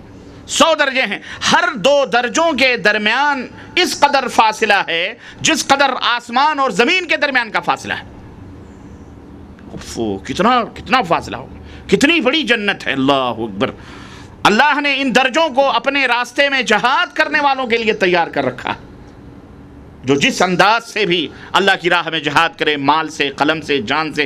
S4: 100 درجے ہیں. ہر 2 درجوں کے درمیان اس قدر فاصلہ ہے جس قدر آسمان اور زمین کے درمیان کا فاصلہ ہے. کتنا فاصلہ ہوگا، کتنی بڑی جنت ہے. اللہ اکبر. اللہ نے ان درجوں کو اپنے راستے میں جہاد کرنے والوں کے لیے تیار کر رکھا. جو جس انداز سے بھی اللہ کی راہ میں جہاد کرے، مال سے، قلم سے، جان سے،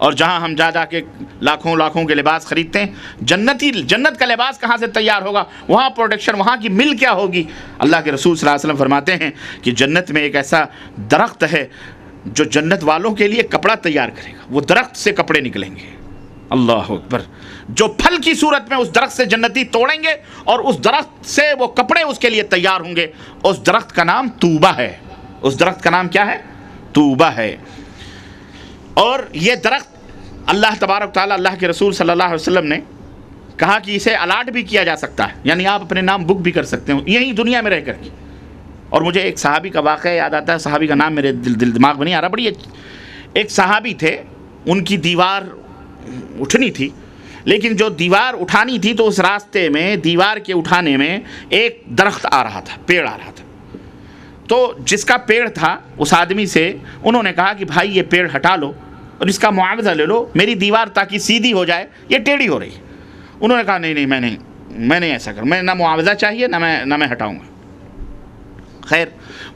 S4: اور جہاں ہم جا کے لاکھوں لاکھوں کے لباس خریدتے ہیں، جنت کا لباس کہاں سے تیار ہوگا؟ وہاں پروڈکشن، وہاں کی مل کیا ہوگی؟ اللہ کے رسول صلی اللہ علیہ وسلم فرماتے ہیں کہ جنت میں ایک ایسا درخت ہے جو جنت والوں کے لیے کپڑا تیار کرے گا، وہ درخت سے کپڑے نکلیں گے۔ اللہ اکبر! جو پھل کی صورت میں اس درخت سے جنتی توڑیں گے اور اس درخت سے وہ کپڑے اس کے لیے تیار ہوں گے، اس درخت کا نام توبہ ہے۔ اس درخت کا نام کیا ہے؟ توبہ ہے۔ اور یہ درخت اللہ تبارک تعالیٰ، اللہ کے رسول صلی اللہ علیہ وسلم نے کہا کہ اسے الاٹ بھی کیا جا سکتا ہے، یعنی آپ اپنے نام بک بھی کر سکتے ہو یہی دنیا میں رہ کر کے۔ اور مجھے ایک صحابی کا واقعہ یاد آتا ہے، صحابی کا نام میرے دماغ میں نہیں آ رہا، بڑی ایک صحابی تھے، ان کی دیوار اٹھنی تھی، لیکن جو دیوار اٹھانی تھی تو اس راستے میں دیوار کے اٹھانے میں ایک درخت آ رہا تھا، پیڑ آ رہا تھا۔ تو جس کا پیڑ تھا اس آدمی سے انہوں نے کہا کہ بھائی یہ پیڑ ہٹا لو اور اس کا معاوضہ لے لو، میری دیوار تاکہ سیدھی ہو جائے، یہ ٹیڑھی ہو رہی ہے۔ انہوں نے کہا نہیں میں نہیں ایسا کروں، میں نہ معاوضہ چاہیے نہ میں ہٹاؤں گا۔ خیر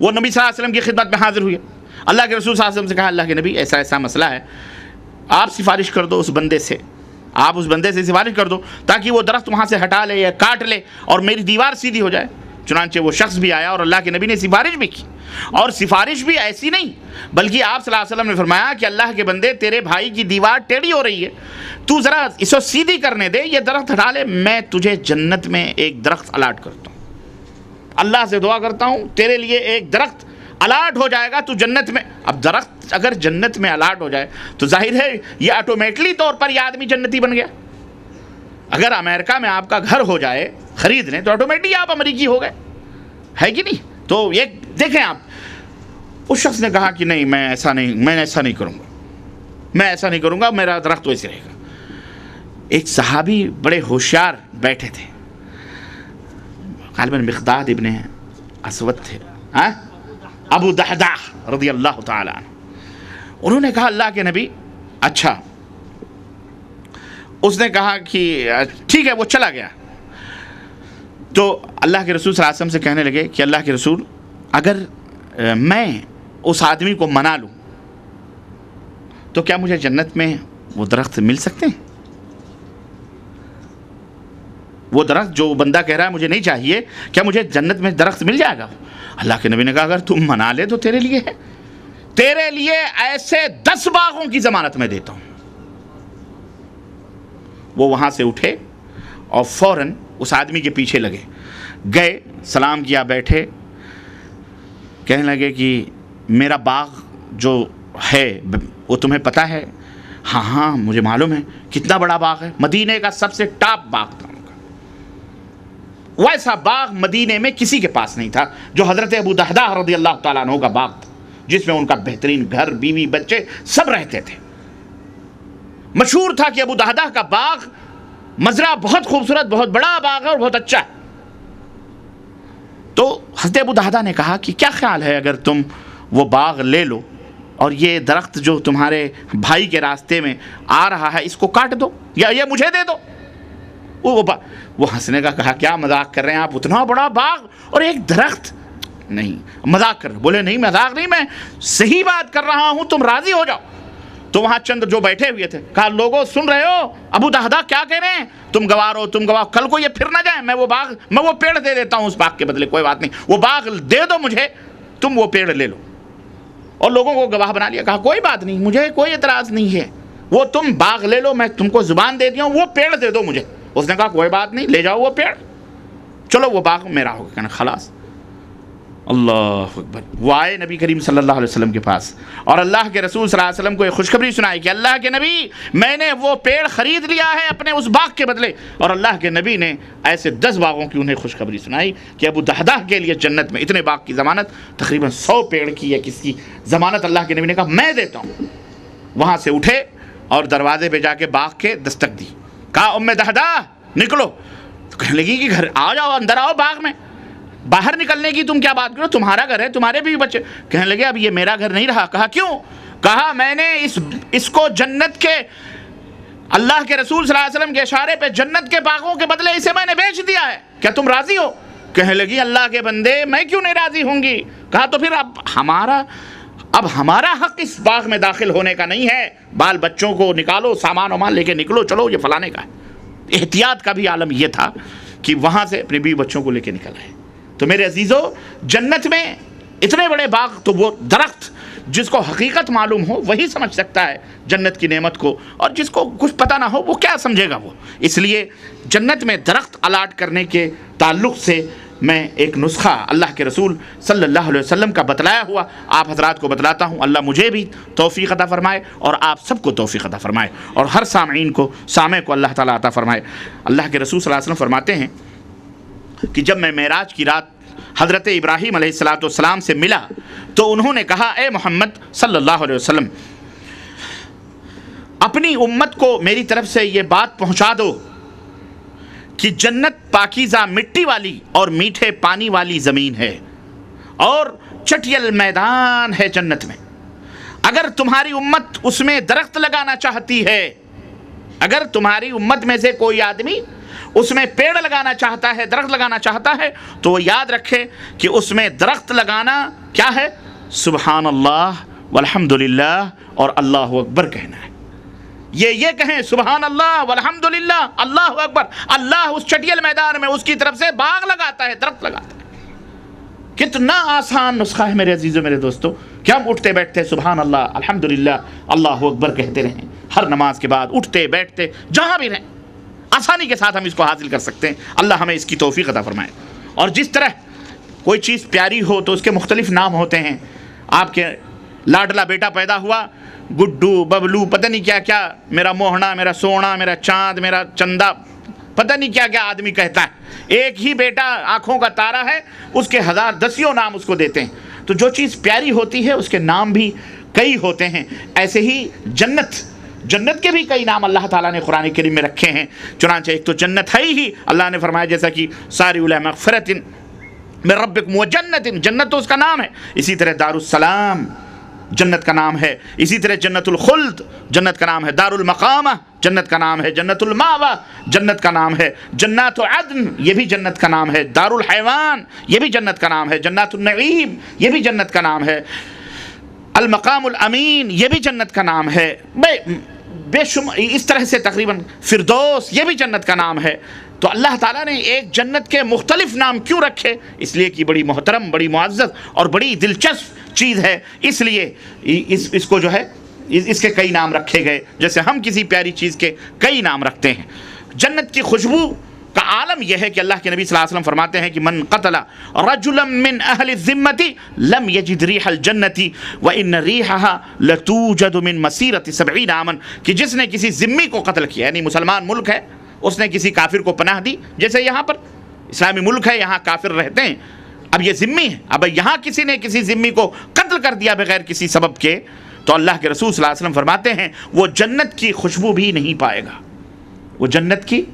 S4: وہ نبی صلی اللہ علیہ وسلم کی خدمت میں حاضر ہوئے، اللہ کے رسول صلی اللہ علیہ وسلم سے کہا اللہ کے نبی ایسا ایسا مسئلہ ہے، آپ سفارش کر دو اس بندے سے، آپ اس بندے سے سفارش کر دو تاکہ وہ درخت وہاں سے ہٹا لے یا کاٹ لے اور میری دیوار سیدھی ہو جائے۔ چنانچہ وہ شخص بھی آیا اور اللہ کے نبی نے سفارش بھی کی، اور سفارش بھی ایسی نہیں بلکہ آپ صلی اللہ علیہ وسلم نے فرمایا کہ اللہ کے بندے تیرے بھائی کی دیوار ٹیڑھی ہو رہی ہے، تو ذرا اس کو سیدھی کرنے دے، یہ درخت ہٹا لے، میں تجھے جنت میں ایک درخت الاٹ کرتا ہوں، اللہ سے دعا کرتا ہوں تیرے لیے ایک درخت الاٹ ہو جائے گا، تو جنت میں۔ اب درخت اگر جنت میں الاٹ ہو جائے تو ظاہر ہے یہ آٹومیٹلی طور پر یہ آدمی جنتی بن گیا۔ اگر امریکہ میں آپ کا گھر ہو جائے خرید لیں تو آٹومیٹلی آپ امریکی ہو گئے، ہے کہ نہیں؟ تو یہ دیکھیں آپ، اس شخص نے کہا کہ نہیں میں ایسا نہیں کروں گا، میرا درخت ویسے رہے گا۔ ایک صحابی بڑے ہوشیار بیٹھے تھے، غالباً مقداد ابن اسود تھے، ابو دحداح رضی اللہ تعالی عنہ۔ انہوں نے کہا اللہ کے نبی اچھا، اس نے کہا کہ ٹھیک ہے، وہ چلا گیا۔ تو اللہ کے رسول صلی اللہ علیہ وسلم سے کہنے لگے کہ اللہ کے رسول اگر میں اس آدمی کو منا لوں تو کیا مجھے جنت میں وہ درخت مل سکتے ہیں؟ وہ درخت جو بندہ کہہ رہا ہے مجھے نہیں چاہیے، کیا مجھے جنت میں درخت مل جائے گا؟ اللہ کے نبی نے کہا اگر تم منا لے تو تیرے لیے ہے، تیرے لیے ایسے 10 باغوں کی ضمانت میں دیتا ہوں۔ وہ وہاں سے اٹھے اور فوراً اس آدمی کے پیچھے لگے، گئے، سلام کیا، بیٹھے، کہنے لگے کہ میرا باغ جو ہے وہ تمہیں پتہ ہے؟ ہاں مجھے معلوم ہے۔ کتنا بڑا باغ ہے؟ مدینے کا سب سے ٹاپ باغ تھا ان کا، ویسا باغ مدینے میں کسی کے پاس نہیں تھا جو حضرت ابو دحداح رضی اللہ تعالیٰ عنہ کا باغ تھا، جس میں ان کا بہترین گھر، بیوی، بچے سب رہتے تھے۔ مشہور تھا کہ ابو دحداح کا باغ مزرعہ بہت خوبصورت، بہت بڑا باغ ہے اور بہت اچھا ہے۔ تو حضرت ابو دحداح نے کہا کہ کیا خیال ہے اگر تم وہ باغ لے لو اور یہ درخت جو تمہارے بھائی کے راستے میں آ رہا ہے اس کو کاٹ دو یا یہ مجھے دے دو؟ وہ ہنسنے کا کہا کیا مذاق کر رہے ہیں آپ، اتنا بڑا باغ اور ایک درخت؟ نہیں مذاق کر رہے۔ بولے نہیں مذاق نہیں، میں صحیح بات کر رہا ہوں، تم راضی ہو جاؤ۔ تو وہاں چند جو بیٹھے ہوئے تھے کہا لوگوں سن رہے ہو ابو دحداح کیا کہہ رہے ہیں؟ تم گوار ہو، تم گواہ، کل کو یہ پھر نہ جائیں، میں وہ پیڑ دے دیتا ہوں اس باغ کے بدلے، کوئی بات نہیں، وہ باغ دے دو مجھے، تم وہ پیڑ لے لو۔ اور لوگوں کو گواہ بنا لیا، کہا کوئی بات نہیں، مجھے کوئی اعتراض نہیں ہے، وہ تم باغ لے لو، میں تم کو زبان دے دیا ہوں، وہ پیڑ دے دو مجھے۔ اس نے کہا کوئی بات نہیں، لے جاؤ وہ پیڑ، چلو وہ باغ میرا ہوگا، کہنا خلاص۔ اللہ اکبر۔ وہ آئے نبی کریم صلی اللہ علیہ وسلم کے پاس اور اللہ کے رسول صلی اللہ علیہ وسلم کو یہ خوشخبری سنائی کہ اللہ کے نبی میں نے وہ پیڑ خرید لیا ہے اپنے اس باغ کے بدلے۔ اور اللہ کے نبی نے ایسے 10 باغوں کی انہیں خوشخبری سنائی کہ ابو دحداح کے لیے جنت میں اتنے باغ کی ضمانت، تقریباً 100 پیڑ کی یا کس کی ضمانت اللہ کے نبی نے کہا میں دیتا ہوں۔ وہاں سے اٹھے اور دروازے پہ جا کے باغ کے دستک دی، کہا ام دحداح نکلو۔ تو کہنے لگی کہ گھر آ جاؤ، اندر آؤ باغ میں، باہر نکلنے کی تم کیا بات کرو، تمہارا گھر ہے، تمہارے بھی بچے۔ کہنے لگے اب یہ میرا گھر نہیں رہا۔ کہا کیوں؟ کہا میں نے اس کو جنت کے، اللہ کے رسول صلی اللہ علیہ وسلم کے اشارے پہ جنت کے باغوں کے بدلے اسے میں نے بیچ دیا ہے، کیا تم راضی ہو؟ کہنے لگی اللہ کے بندے میں کیوں نہیں راضی ہوں گی۔ کہا تو پھر اب اب ہمارا حق اس باغ میں داخل ہونے کا نہیں ہے، بال بچوں کو نکالو، سامان وامان لے کے نکلو، چلو یہ فلانے کا ہے۔ احتیاط کا بھی عالم یہ تھا کہ وہاں سے اپنے بیوی بچوں کو لے کے نکل آئے۔ تو میرے عزیزو، جنت میں اتنے بڑے باغ، تو وہ درخت جس کو حقیقت معلوم ہو وہی سمجھ سکتا ہے جنت کی نعمت کو، اور جس کو کچھ پتہ نہ ہو وہ کیا سمجھے گا وہ۔ اس لیے جنت میں درخت الاٹ کرنے کے تعلق سے میں ایک نسخہ اللہ کے رسول صلی اللہ علیہ وسلم کا بتلایا ہوا آپ حضرات کو بتلاتا ہوں۔ اللہ مجھے بھی توفیق عطا فرمائے اور آپ سب کو توفیق عطا فرمائے، اور ہر سامعین کو، سامع کو اللہ تعالیٰ عطا فرمائے۔ اللہ کے رسول صلی اللہ علیہ وسلم فرماتے ہیں کہ جب میں معراج کی رات حضرت ابراہیم علیہ السلام سے ملا تو انہوں نے کہا، اے محمد صلی اللہ علیہ وسلم، اپنی امت کو میری طرف سے یہ بات پہنچا دو کہ جنت پاکیزہ مٹی والی اور میٹھے پانی والی زمین ہے، اور چٹیل میدان ہے جنت میں۔ اگر تمہاری امت اس میں درخت لگانا چاہتی ہے، اگر تمہاری امت میں سے کوئی آدمی اس میں پیڑ لگانا چاہتا ہے، درخت لگانا چاہتا ہے، تو وہ یاد رکھے کہ اس میں درخت لگانا کیا ہے؟ سبحان اللہ والحمدللہ اور اللہ اکبر کہنا ہے۔ یہ کہیں سبحان اللہ والحمدللہ اللہ اکبر، اللہ اس چٹیل میدان میں اس کی طرف سے باغ لگاتا ہے، درخت لگاتا ہے۔ کتنا آسان نسخہ ہے میرے عزیزوں، میرے دوستوں، کہ ہم اٹھتے بیٹھتے سبحان اللہ الحمدللہ اللہ اکبر کہتے رہیں، ہر نماز کے بعد اٹھتے بیٹھتے جہاں بھی رہیں، آسانی کے ساتھ ہم اس کو حاصل کر سکتے ہیں۔ اللہ ہمیں اس کی توفیق عطا فرمائے۔ اور جس طرح کوئی چیز پیاری ہو تو اس کے مختلف نام ہوتے ہیں۔ آپ کے لاڈلا بیٹا پیدا ہوا، گڈو، ببلو، پتہ نہیں کیا کیا، میرا موہنا، میرا سونا، میرا چاند، میرا چندہ، پتہ نہیں کیا کیا آدمی کہتا ہے۔ ایک ہی بیٹا آنکھوں کا تارا ہے، اس کے ہزار دسیوں نام اس کو دیتے ہیں۔ تو جو چیز پیاری ہوتی ہے اس کے نام بھی کئی ہوتے ہیں۔ ایسے ہی جنت کے بھی کئی نام اللہ تعالیٰ نے قرآن کریم میں رکھے ہیں۔ چنانچہ ایک تو جنت ہے ہی، اللہ نے فرمایا جیسا کہ سارعوا الی مغفرۃ من ربکم وجنت، جنت تو اس کا نام ہے۔ اسی طرح دارالسلام جنت کا نام ہے، اسی طرح جنت الخلد جنت کا نام ہے، دار المقامہ جنت کا نام ہے، جنت المأوى جنت کا نام ہے، جنات عدن یہ بھی جنت کا نام ہے، دار الحیوان یہ بھی جنت کا نام ہے، جنات النعیم یہ بھی جنت کا نام ہے، المقام الامین یہ بھی جنت کا نام ہے، بے شمار اس طرح سے تقریباً فردوس یہ بھی جنت کا نام ہے۔ تو اللہ تعالیٰ نے ایک جنت کے مختلف نام کیوں رکھے؟ اس لیے کہ بڑی محترم، بڑی معزز اور بڑی دلچسپ چیز ہے، اس لیے اس کو جو ہے اس کے کئی نام رکھے گئے، جیسے ہم کسی پیاری چیز کے کئی نام رکھتے ہیں۔ جنت کی خوشبو کا عالم یہ ہے کہ اللہ کے نبی صلی اللہ علیہ وسلم فرماتے ہیں کہ من قتل رجلا من اہل الذمۃ لم یجد ریح الجنۃ وان ریحها لتوجد من مسیرۃ 70 عاما، کہ جس نے کسی ذمی کو قتل کیا، یعنی مسلمان ملک ہے، اس نے کسی کافر کو پناہ دی، جیسے یہاں پر اسلامی ملک ہے، یہاں کافر رہتے ہیں، اب یہ ذمی ہے، اب یہاں کسی نے کسی ذمی کو قتل کر دیا بغیر کسی سبب کے، تو اللہ کے رسول صلی اللہ علیہ وسلم فرماتے ہیں وہ جنت کی خوشبو بھی نہیں پائے گا، وہ جنت کی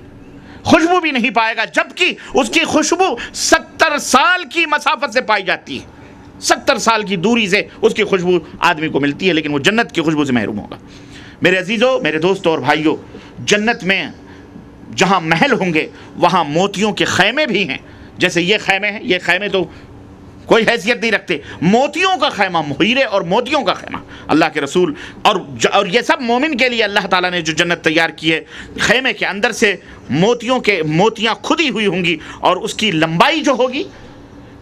S4: خوشبو بھی نہیں پائے گا، جبکہ اس کی خوشبو 70 سال کی مسافت سے پائی جاتی ہے، 70 سال کی دوری سے اس کی خوشبو آدمی کو ملتی ہے، لیکن وہ جنت کی خوشبو سے محروم ہوگا۔ میرے عزیزوں، میرے دوستوں اور بھائیوں، جنت میں جہاں محل ہوں گے وہاں موتیوں کے خیمے بھی ہیں، جیسے یہ خیمے ہیں، یہ خیمے تو کوئی حیثیت نہیں رکھتے، موتیوں کا خیمہ، ہیرے اور موتیوں کا خیمہ اللہ کے رسول، اور یہ سب مومن کے لیے اللہ تعالیٰ نے جو جنت تیار کی ہے، خیمے کے اندر سے موتیاں کھدی ہوئی ہوں گی، اور اس کی لمبائی جو ہوگی،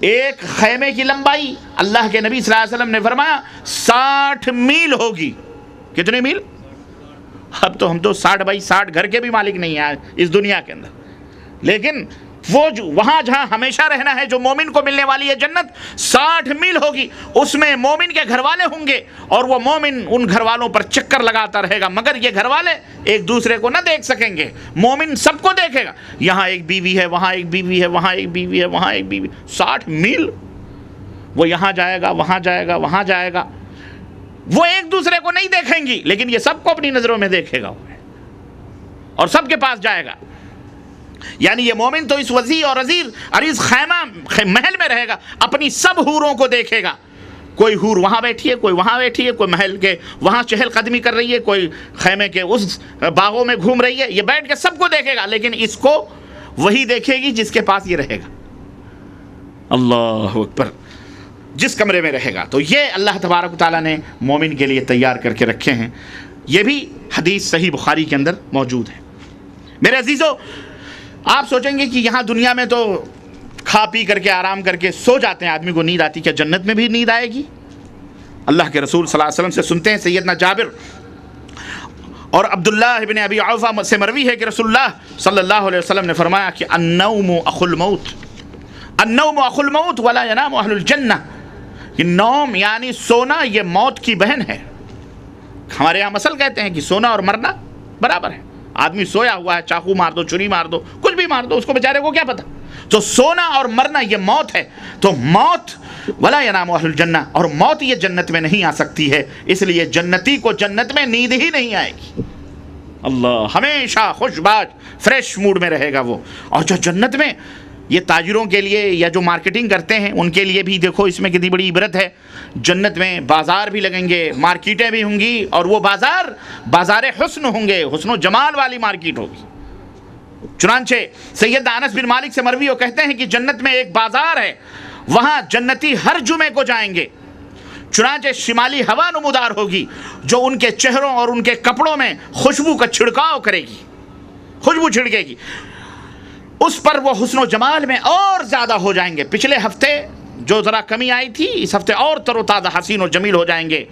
S4: ایک خیمے کی لمبائی اللہ کے نبی صلی اللہ علیہ وسلم نے فرمایا 60 میل ہوگی۔ کتنے میل؟ اب تو ہم تو 60 بائی 60 گھر کے بھی مالک نہیں ہیں اس دنیا کے اندر، لیکن وہ وہاں جہاں ہمیشہ رہنا ہے، جو مومن کو ملنے والی ہے جنت، 60 میل ہوگی، اس میں مومن کے گھر والے ہوں گے، اور وہ مومن ان گھر والوں پر چکر لگاتا رہے گا، مگر یہ گھر والے ایک دوسرے کو نہ دیکھ سکیں گے، مومن سب کو دیکھے گا، یہاں ایک بیوی ہے، وہاں ایک بیوی ہے، وہاں ایک بیوی ہے، وہاں ایک بیوی، 60 میل، وہ یہاں جائے گا، وہاں جائے گا، وہاں جائے گا، وہ ایک دوسرے کو نہیں دیکھیں گی، لیکن یہ سب کو اپنی نظروں میں دیکھے گا اور سب کے پاس جائے گا۔ یعنی یہ مومن تو اس وسیع اور عریض خیمہ محل میں رہے گا، اپنی سب حوروں کو دیکھے گا، کوئی حور وہاں بیٹھی ہے، کوئی وہاں بیٹھی ہے، کوئی محل کے وہاں چہل قدمی کر رہی ہے، کوئی خیمے کے اس باغوں میں گھوم رہی ہے، یہ بیٹھ کے سب کو دیکھے گا، لیکن اس کو وہی دیکھے گی جس کے پاس یہ رہے گا۔ اللہ اکبر۔ جس کمرے میں رہے گا. تو یہ اللہ تبارک و تعالیٰ نے مومن کے لیے تیار کر کے رکھے ہیں. یہ بھی حدیث صحیح بخاری کے اندر موجود ہے. میرے عزیزو، آپ سوچیں گے کہ یہاں دنیا میں تو کھا پی کر کے آرام کر کے سو جاتے ہیں، آدمی کو نیند آتی، کیا جنت میں بھی نیند آئے گی؟ اللہ کے رسول صلی اللہ علیہ وسلم سے سنتے ہیں، سیدنا جابر اور عبداللہ ابن ابی اوفا سے مروی ہے کہ رسول اللہ صلی اللہ علیہ وسلم نے فرمایا کہ النوم اخو الموت، النوم اخو الموت ولا ینام اہل الجنہ. کہ نوم یعنی سونا یہ موت کی بہن ہے. ہمارے یہاں مثل کہتے ہیں کہ سونا اور مرنا برابر ہے. آدمی سویا ہوا ہے، چاقو مار دو، چھری مار دو، کچھ بھی مار دو، اس کو بیچارے کو کیا پتا. تو سونا اور مرنا یہ موت ہے. تو موت ولا ینام اہل الجنہ، اور موت یہ جنت میں نہیں آ سکتی ہے. اس لیے جنتی کو جنت میں نیند ہی نہیں آئے گی. اللہ ہمیشہ خوش باش فریش موڈ میں رہے گا وہ. اور جو جنت میں یہ تاجروں کے لیے یا جو مارکیٹنگ کرتے ہیں ان کے لیے بھی دیکھو اس میں کتنی بڑی عبرت ہے. جنت میں بازار بھی لگیں گے، مارکیٹیں بھی ہوں گی، اور وہ بازار حسن ہوں گے، حسن و جمال والی مارکیٹ ہوگی. چنانچہ سیدنا انس بن مالک سے مروی وہ کہتے ہیں کہ جنت میں ایک بازار ہے، وہاں جنتی ہر جمعے کو جائیں گے. چنانچہ شمالی ہوا نمودار ہوگی جو ان کے چہروں اور ان کے کپڑوں میں خوشبو کا چھڑکاؤ کرے گی، خوشبو چھڑکے گی. اس پر وہ حسن و جمال میں اور زیادہ ہو جائیں گے. پچھلے ہفتے جو ذرا کمی آئی تھی، اس ہفتے اور تر و تازہ حسین و جمیل ہو جائیں گے.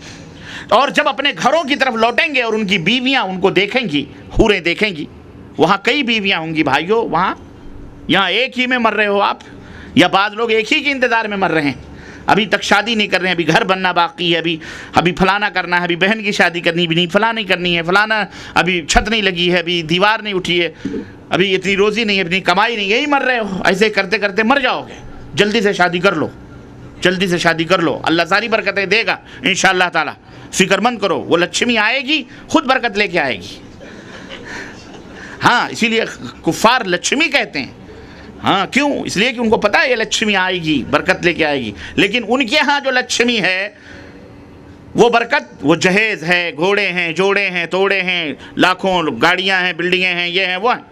S4: اور جب اپنے گھروں کی طرف لوٹیں گے اور ان کی بیویاں ان کو دیکھیں گی، حوریں دیکھیں گی. وہاں کئی بیویاں ہوں گی بھائیوں. وہاں یہاں ایک ہی میں مر رہے ہو آپ، یا بعض لوگ ایک ہی کے انتظار میں مر رہے ہیں، ابھی تک شادی نہیں کر رہے ہیں، ابھی گھر بننا باقی ہے، ابھی فلانا کرنا ہے، ابھی بہن کی شادی کرنی بھی نہیں، فلانا نہیں کرنی ہے، فلانا ابھی چھت نہیں لگی ہے، ابھی دیوار نہیں اٹھی ہے، ابھی اتنی روزی نہیں ہے، اتنی کمائی نہیں. یہی مر رہے ہو. ایسے کرتے کرتے مر جاؤ گے. جلدی سے شادی کر لو، جلدی سے شادی کر لو. اللہ ساری برکتیں دے گا انشاءاللہ تعالی. فکر مند کرو، وہ لچھمی آئے گی، خود برکت لے کے آئے گی. ہاں اسی لیے کفار لچھمی کہتے ہیں. ہاں کیوں؟ اس لیے کہ ان کو پتا ہے یہ لچھمی آئے گی، برکت لے کے آئے گی. لیکن ان کے ہاں جو لچھمی ہے وہ برکت، وہ جہیز ہے، گھوڑے ہیں، جوڑے ہیں، توڑے ہیں، لاکھوں گاڑیاں ہیں، بلڈنگیں ہیں، یہ ہیں وہ ہیں.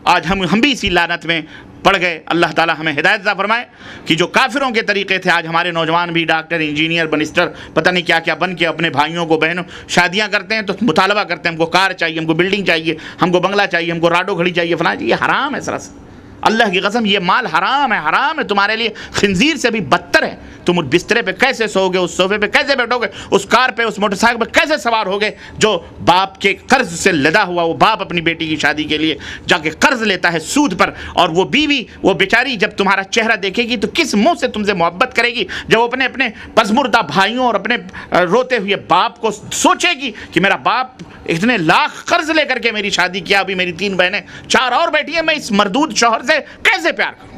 S4: آج ہم بھی اسی لعنت میں پڑ گئے. اللہ تعالی ہمیں ہدایت عطا فرمائے کہ جو کافروں کے طریقے تھے، آج ہمارے نوجوان بھی ڈاکٹر، انجینئر، منسٹر، پتہ نہیں کیا کیا بن کے اپنے بھائیوں کو، بہنوں شادیاں کرتے ہیں تو مطالبہ کرتے ہیں ہم کو کار چاہیے، ہم کو بلڈنگ چاہیے، ہم کو بنگلہ چاہیے، ہم کو راڈو گھڑی چاہیے، فلاں. یہ حرام ہے سراسر. اللہ کی قسم یہ مال حرام ہے، حرام ہے. تمہارے لیے خنزیر سے بھی بدتر ہے. تم اس بسترے پہ کیسے سو گے، اس صوفے پہ کیسے بیٹھو گے، اس کار پہ، اس موٹر سائیکل پہ کیسے سوار ہوگے جو باپ کے قرض سے لدا ہوا. وہ باپ اپنی بیٹی کی شادی کے لیے جا کے قرض لیتا ہے سود پر، اور وہ بیوی، وہ بیچاری جب تمہارا چہرہ دیکھے گی تو کس منہ سے تم سے محبت کرے گی، جب وہ اپنے پسمردہ بھائیوں اور اپنے روتے ہوئے باپ کو سوچے گی کہ میرا باپ اتنے لاکھ قرض لے کر کے میری شادی کیا، ابھی میری 3 بہنیں 4 اور بیٹی ہیں، میں اس مردود شوہر سے کیسے پیار کروں.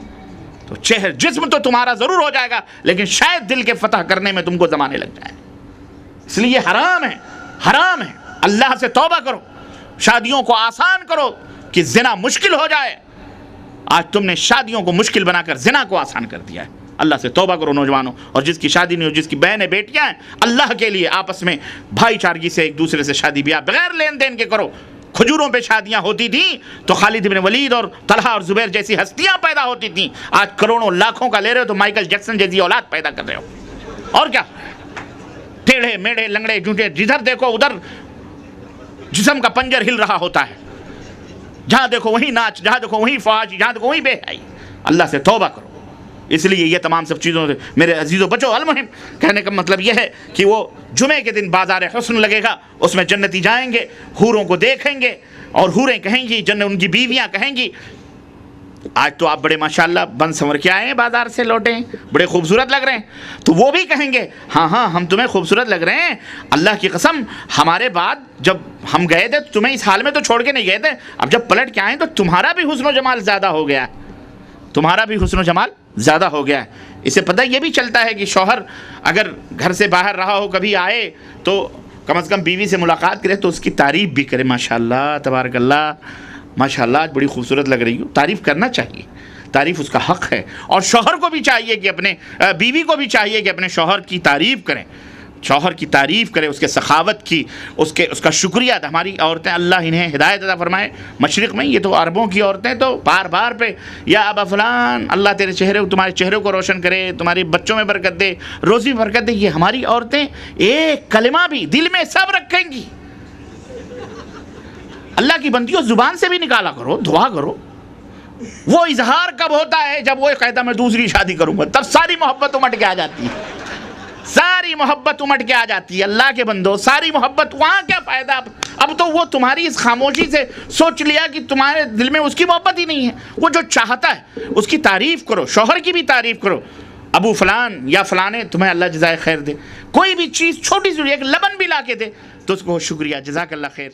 S4: تو جسم تو تمہارا ضرور ہو جائے گا، لیکن شاید دل کے فتح کرنے میں تم کو زمانے لگ جائیں. اس لیے یہ حرام ہے، حرام ہے. اللہ سے توبہ کرو، شادیوں کو آسان کرو کہ زنا مشکل ہو جائے. آج تم نے شادیوں کو مشکل بنا کر زنا کو آسان کر دیا ہے. اللہ سے توبہ کرو نوجوانوں. اور جس کی شادی نہیں ہو، جس کی بہنیں بیٹیاں ہیں، اللہ کے لیے آپس میں بھائی چارگی سے ایک دوسرے سے شادی بیاہ بغیر لین دین کے کرو. کھجوروں پہ شادیاں ہوتی تھیں تو خالد بن ولید اور طلحہ اور زبیر جیسی ہستیاں پیدا ہوتی تھیں. آج کروڑوں لاکھوں کا لے رہے ہو تو مائیکل جیکسن جیسی اولاد پیدا کر رہے ہو. اور کیا، ٹیڑھے میڑھے لنگڑے جھوٹے، جدھر دیکھو ادھر جسم کا پنجر ہل رہا ہوتا ہے. جہاں دیکھو وہیں ناچ، جہاں دیکھو وہیں فحاشی، جہاں دیکھو وہیں بے حیائی. اللہ سے توبہ کرو. اس لیے یہ تمام سب چیزوں سے میرے عزیزو بچو. المہم کہنے کا مطلب یہ ہے کہ وہ جمعے کے دن بازار حسن لگے گا، اس میں جنتی جائیں گے، حوروں کو دیکھیں گے، اور حوریں کہیں گی، ان کی بیویاں کہیں گی آج تو آپ بڑے ماشاءاللہ بن سنور کے آئے ہیں، بازار سے لوٹے ہیں، بڑے خوبصورت لگ رہے ہیں. تو وہ بھی کہیں گے ہاں ہاں ہم تمہیں خوبصورت لگ رہے ہیں، اللہ کی قسم ہمارے بعد جب ہم گئے تھے تمہیں اس حال میں تو چھوڑ کے نہیں گئے تھے، اب جب پلٹ کے آئے تو تمہارا بھی حسن و جمال زیادہ ہو گیا ہے، تمہارا بھی حسن و جمال زیادہ ہو گیا ہے. اسے پتہ یہ بھی چلتا ہے کہ شوہر اگر گھر سے باہر رہا ہو، کبھی آئے تو کم از کم بیوی سے ملاقات کرے تو اس کی تعریف بھی کرے. ماشاءاللہ تبارک اللہ، ماشاءاللہ آج بڑی خوبصورت لگ رہی ہو. تعریف کرنا چاہیے، تعریف اس کا حق ہے. اور شوہر کو بھی چاہیے کہ اپنے بیوی کو بھی چاہیے کہ اپنے شوہر کی تعریف کریں. شوہر کی تعریف کرے، اس کے سخاوت کی، اس کا شکریہ. ہماری عورتیں اللہ انہیں ہدایت عطا فرمائے مشرق میں، یہ تو عربوں کی عورتیں تو بار بار پہ یا ابا فلان اللہ تمہارے چہرے کو روشن کرے، تمہارے بچوں میں برکت دے، روزی میں برکت دے. یہ ہماری عورتیں ایک کلمہ بھی دل میں سب رکھیں گی. اللہ کی بندیوں زبان سے بھی نکالا کرو، دعا کرو. وہ اظہار کب ہوتا ہے؟ جب وہ کہتا میں دوسری شادی کروں گا، تب ساری محبت امٹ کے آ جاتی ہے، ساری محبت امٹ کے آ جاتی ہے. اللہ کے بندو ساری محبت، وہاں کیا فائدہ؟ اب تو وہ تمہاری اس خاموشی سے سوچ لیا کہ تمہارے دل میں اس کی محبت ہی نہیں ہے. وہ جو چاہتا ہے اس کی تعریف کرو، شوہر کی بھی تعریف کرو. ابو فلان یا فلانے تمہیں اللہ جزائے خیر دے. کوئی بھی چیز چھوٹی سی ایک لبن بھی لا کے دے تو اس کو شکریہ، جزاک اللہ خیر.